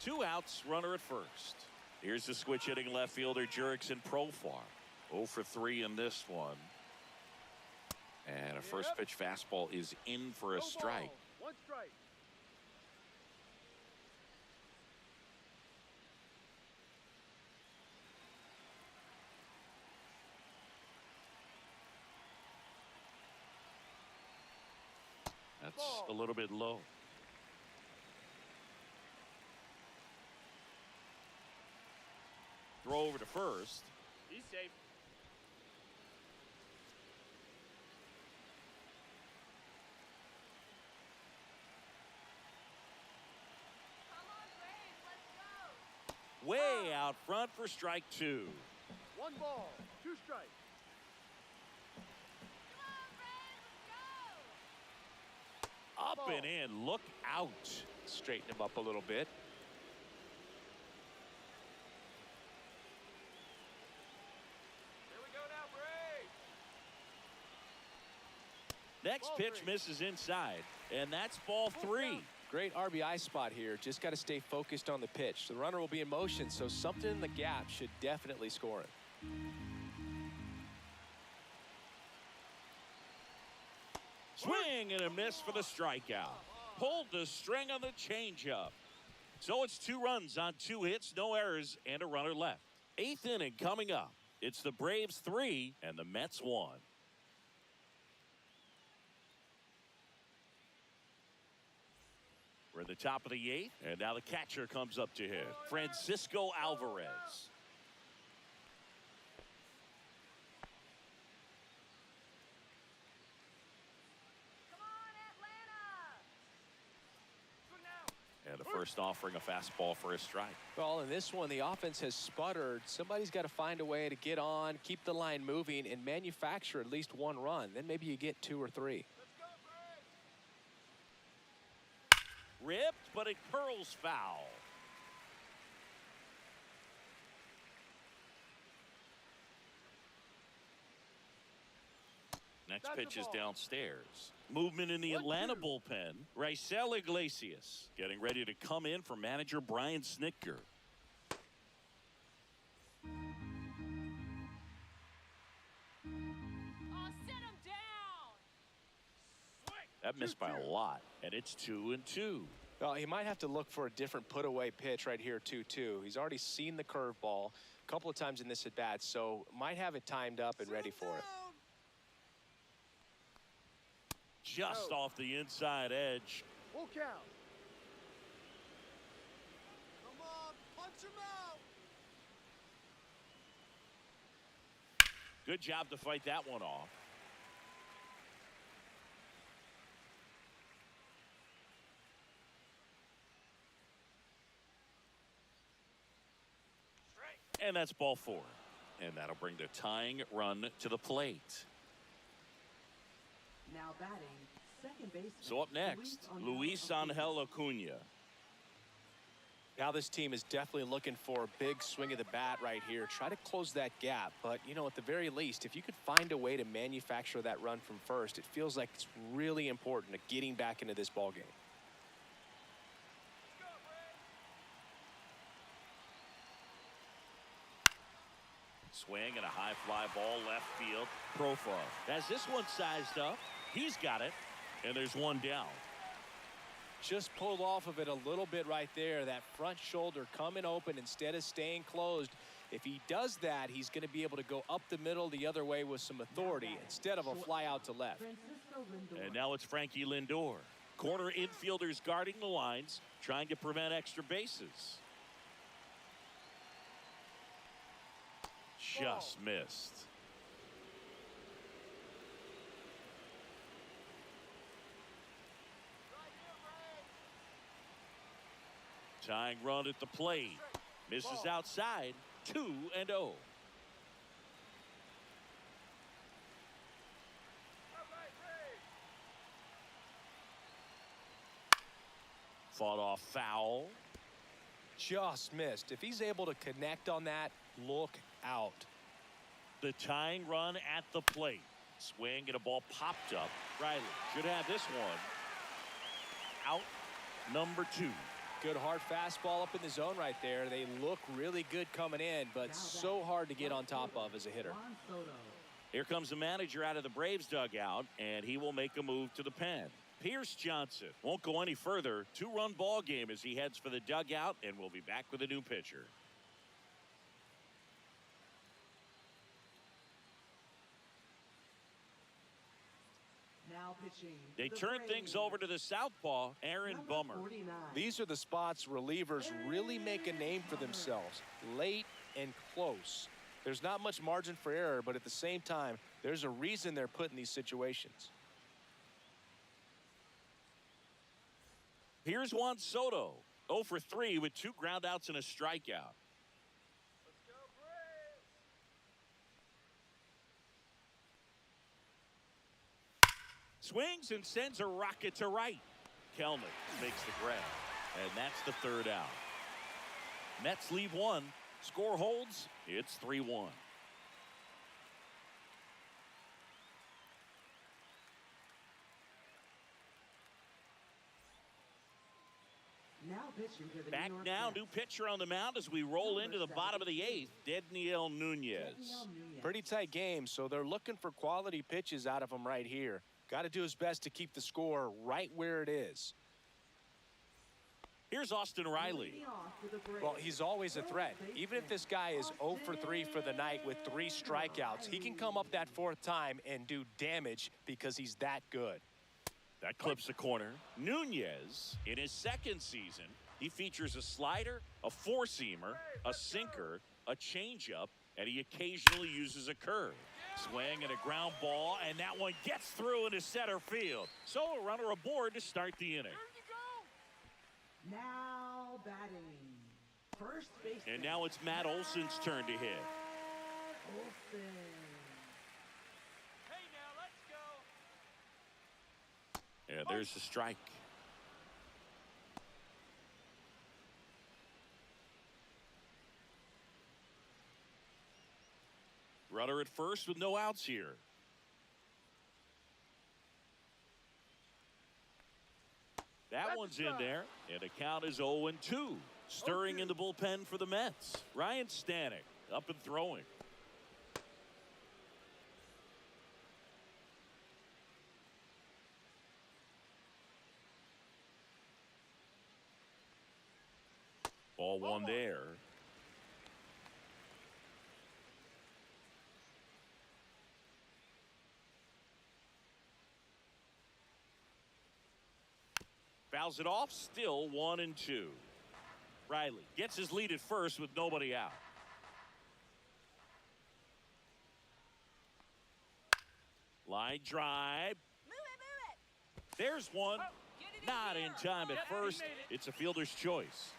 2 outs, runner at first. Here's the switch hitting left fielder Jurickson Profar. 0 for 3 in this one. And a first pitch fastball is in for a No strike. ball, 1 strike. That's a little bit low. Throw over to first. He's safe. Come on, Braves, let's go. Way out front for strike 2. 1 ball, 2 strikes. Come on, Braves, let's go. Up and in. Look out. Straighten him up a little bit. Here we go now, Braves. Next Ball pitch 3. misses inside. And that's ball 3. Great RBI spot here. Just got to stay focused on the pitch. The runner will be in motion, so something in the gap should definitely score it. Swing and a miss for the strikeout. Pulled the string on the changeup. So it's 2 runs on 2 hits, no errors, and a runner left. 8th inning coming up. It's the Braves 3 and the Mets 1. We're at the top of the 8th, and now the catcher comes up to hit. Francisco Alvarez. Come on, Atlanta. And the first offering a fastball for a strike. Well, in this one, the offense has sputtered. Somebody's got to find a way to get on, keep the line moving, and manufacture at least 1 run. Then maybe you get 2 or 3. Ripped, but it curls foul. Next That's the pitch is ball. downstairs. Movement in the 1-2. Atlanta bullpen. Raisel Iglesias getting ready to come in for manager Brian Snitker. Oh, sit him down. That missed by a lot, and it's 2-2. Well, he might have to look for a different put-away pitch right here, 2-2. He's already seen the curveball a couple of times in this at-bat, so might have it timed up and ready for it. Just off the inside edge. Full count. Come on, punch him out. Good job to fight that one off. And that's ball 4. And that'll bring the tying run to the plate. Now batting, second baseman. So up next, Luis Angel Acuna. Now this team is definitely looking for a big swing of the bat right here. Try to close that gap. But, you know, at the very least, if you could find a way to manufacture that run from first, it feels like it's really important to getting back into this ball game. Swing and a high fly ball left field. Profar has this one sized up. He's got it. And there's one down. Just pulled off of it a little bit right there. That front shoulder coming open instead of staying closed. If he does that, he's going to be able to go up the middle the other way with some authority instead of a fly out to left. And now it's Frankie Lindor. Corner infielders guarding the lines, trying to prevent extra bases. Just missed. Tying run at the plate. Misses outside. 2-0. Fought off foul. Just missed. If he's able to connect on that, look out. The tying run at the plate. Swing and a ball popped up. Riley should have this one. Out number 2. Good hard fastball up in the zone right there. They look really good coming in, but so hard to get on top of as a hitter. Here comes the manager out of the Braves dugout, and he will make a move to the pen. Pierce Johnson won't go any further. 2-run ball game as he heads for the dugout, and we'll be back with a new pitcher. Now pitching. They turn things over to the southpaw, Aaron Bummer. These are the spots relievers really make a name for themselves. Late and close. There's not much margin for error, but at the same time, there's a reason they're put in these situations. Here's Juan Soto. 0 for 3 with 2 groundouts and a strikeout. Swings and sends a rocket to right. Kelnick makes the grab, and that's the 3rd out. Mets leave 1. Score holds. It's 3-1. Now pitching to the Back New York now, Mets. new pitcher on the mound as we roll into the bottom of the 8th. Dedniel Nunez. Pretty tight game, so they're looking for quality pitches out of him right here. Got to do his best to keep the score right where it is. Here's Austin Riley. Well, he's always a threat. Even if this guy is 0 for 3 for the night with 3 strikeouts, he can come up that 4th time and do damage because he's that good. That clips the corner. Nunez, in his 2nd season, he features a slider, a 4-seamer, a sinker, a changeup, and he occasionally uses a curve. Swing and a ground ball, and that one gets through into center field. So a runner aboard to start the inning. Now batting. First base. And now it's Matt Olson's turn to hit. Olson. Hey, now let's go. And there's the strike. Runner at first with no outs here. That one's in there, and the count is 0-2. Stirring in the bullpen for the Mets. Ryan Stanek up and throwing. Ball 1 there. Fouls it off, still 1-2. Riley gets his lead at first with nobody out. Line drive. Move it. There's one. Get it in Not here. in time at first. It's a fielder's choice.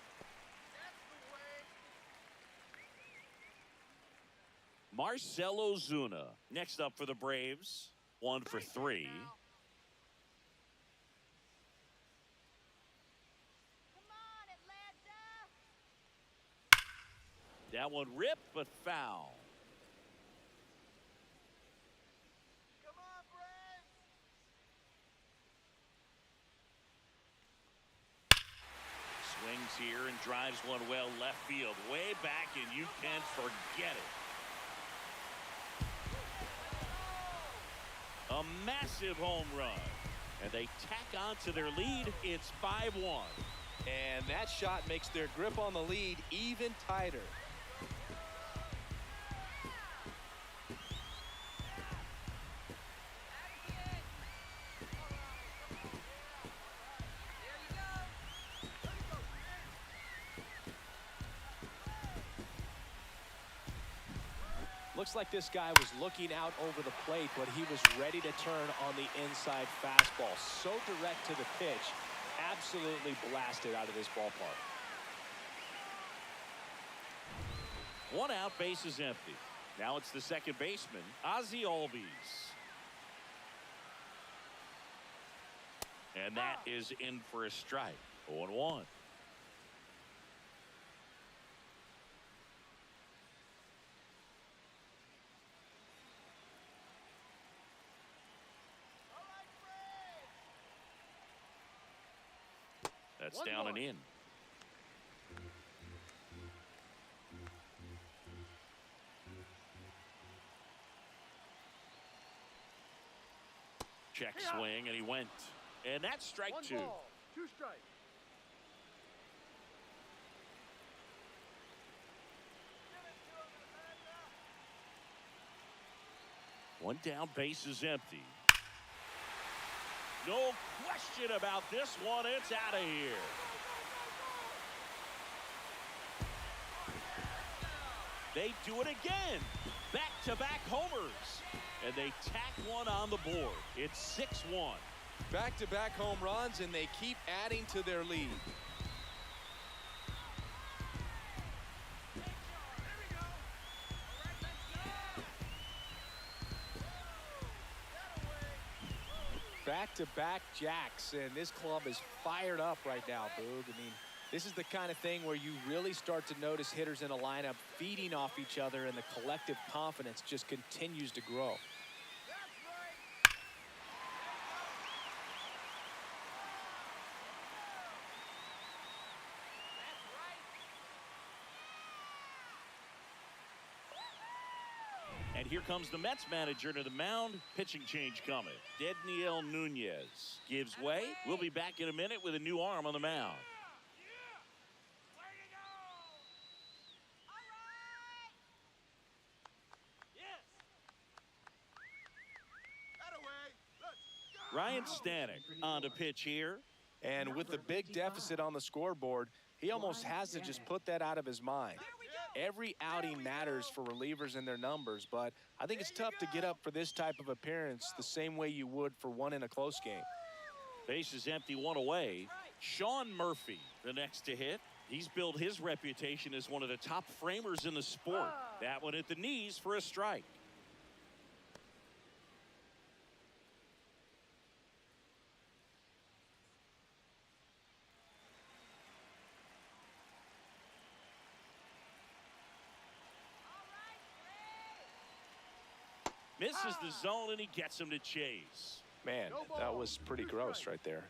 Marcelo Zuna next up for the Braves. 1 for 3. Come on, Atlanta. That one ripped, but foul. Come on, Braves! Swings here and drives one well left field. Way back, and you can forget it. A massive home run. And they tack on to their lead. It's 5-1. And that shot makes their grip on the lead even tighter. Looks like this guy was looking out over the plate, but he was ready to turn on the inside fastball. So direct to the pitch, absolutely blasted out of this ballpark. One out, base is empty. Now it's the second baseman, Ozzie Albies. And that is in for a strike. 0-1. That's down and in. Check swing, and he went. And that's strike two. 1 ball, 2 strikes. One down, base is empty. No question about this one. It's out of here. They do it again. Back-to-back homers. And they tack one on the board. It's 6-1. Back-to-back home runs, and they keep adding to their lead. Back-to-back jacks, and this club is fired up right now, Boog. I mean, this is the kind of thing where you really start to notice hitters in a lineup feeding off each other, and the collective confidence just continues to grow. And here comes the Mets manager to the mound. Pitching change coming. Dedniel Nunez gives way. We'll be back in a minute with a new arm on the mound. Ryan Stanek on to pitch here. And with the big deficit on the scoreboard, he almost has to just put that out of his mind. Every outing matters for relievers and their numbers, but I think it's tough to get up for this type of appearance the same way you would for one in a close game. Base is empty, one away. Sean Murphy, the next to hit. He's built his reputation as one of the top framers in the sport. That one at the knees for a strike. Misses the zone, and he gets him to chase. Man, that was pretty gross right there.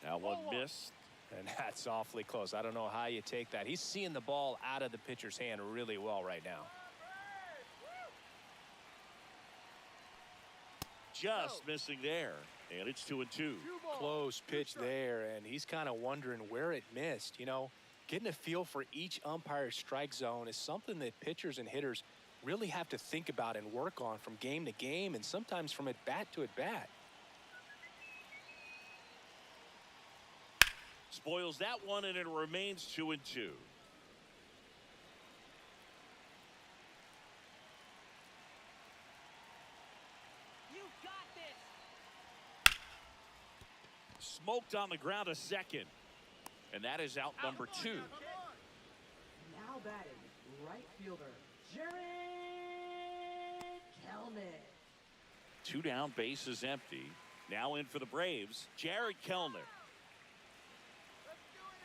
Now one missed. And that's awfully close. I don't know how you take that. He's seeing the ball out of the pitcher's hand really well right now. Just missing there. And it's 2-2. Close pitch there, and he's kind of wondering where it missed. You know, getting a feel for each umpire's strike zone is something that pitchers and hitters really have to think about and work on from game to game, and sometimes from at bat to at bat. Spoils that one, and it remains 2-2. Smoked on the ground a second. And that is out number 2. Now batting, right fielder, Jared Kelnick. 2 down, base is empty. Now in for the Braves, Jared Kellner. Let's do it,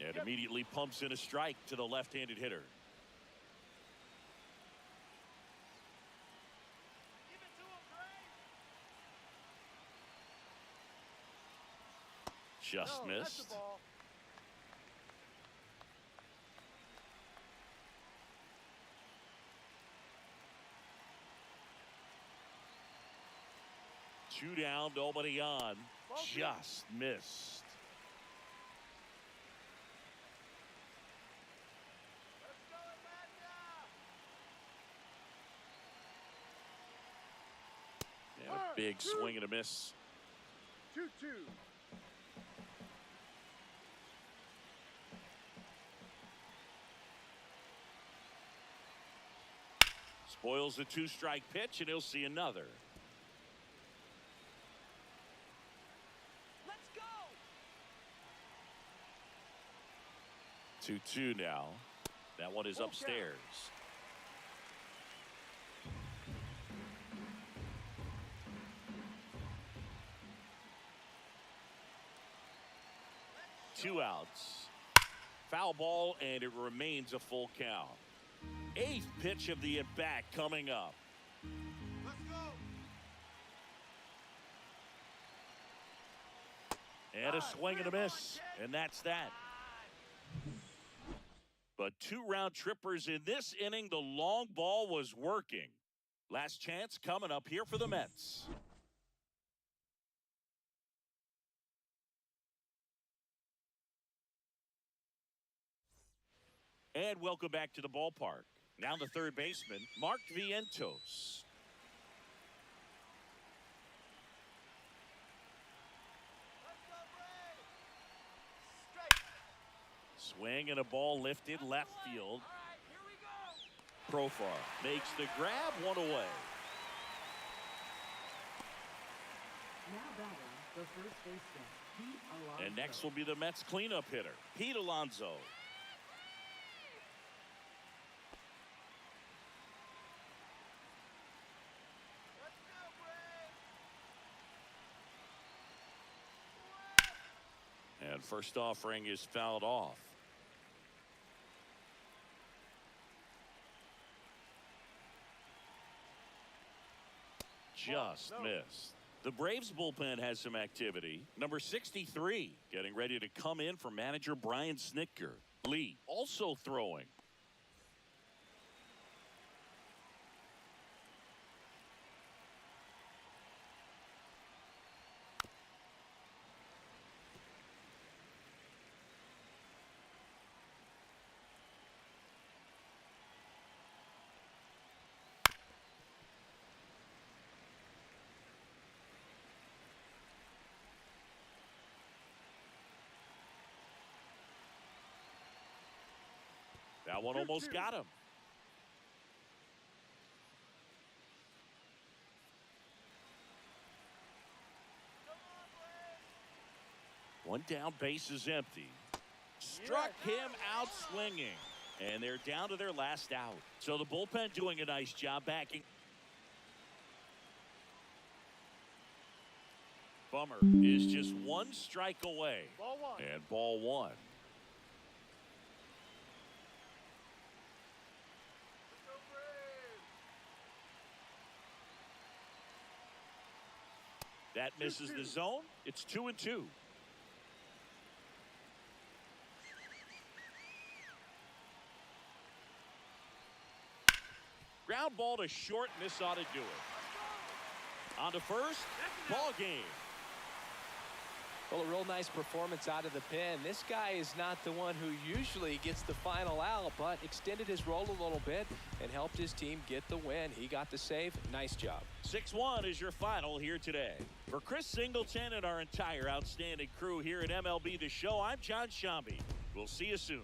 Atlanta! And immediately pumps in a strike to the left-handed hitter. Give it to him, Gray! Just No, that's missed. the ball. Two down, nobody on. Ball two. Just missed. Let's go, Atlanta! And a big swing and a miss. 2-2. Spoils the two-strike pitch, and he'll see another. Let's go! 2-2 now. That one is Full count. upstairs. Two outs. Foul ball, and it remains a full count. Eighth pitch of the at-bat coming up. Let's go! And a swing and a miss, and that's that. But two round trippers in this inning. The long ball was working. Last chance coming up here for the Mets. And welcome back to the ballpark. Now the third baseman, Mark Vientos. Let's go, Bray! Strike! Swing and a ball lifted left field. All right, here we go! Profar makes the grab, one away. Now batting, the first baseman, Pete Alonso. And next will be the Mets cleanup hitter, Pete Alonso. Let's go, Bray! And first offering is fouled off. Just No. missed. The Braves bullpen has some activity. Number 63 getting ready to come in for manager Brian Snitker. Lee also throwing. That one almost got him. One down, base is empty. Struck him out swinging. And they're down to their last out. So the bullpen doing a nice job backing. Bummer is just one strike away. Ball one. And ball one. Let's go, Braves! That misses the zone. It's 2-2. Ground ball to short, and this ought to do it. On to first, ball game. Well, a real nice performance out of the pen. This guy is not the one who usually gets the final out, but extended his role a little bit and helped his team get the win. He got the save. Nice job. 6-1 is your final here today. For Chris Singleton and our entire outstanding crew here at MLB The Show, I'm John Shambi. We'll see you soon.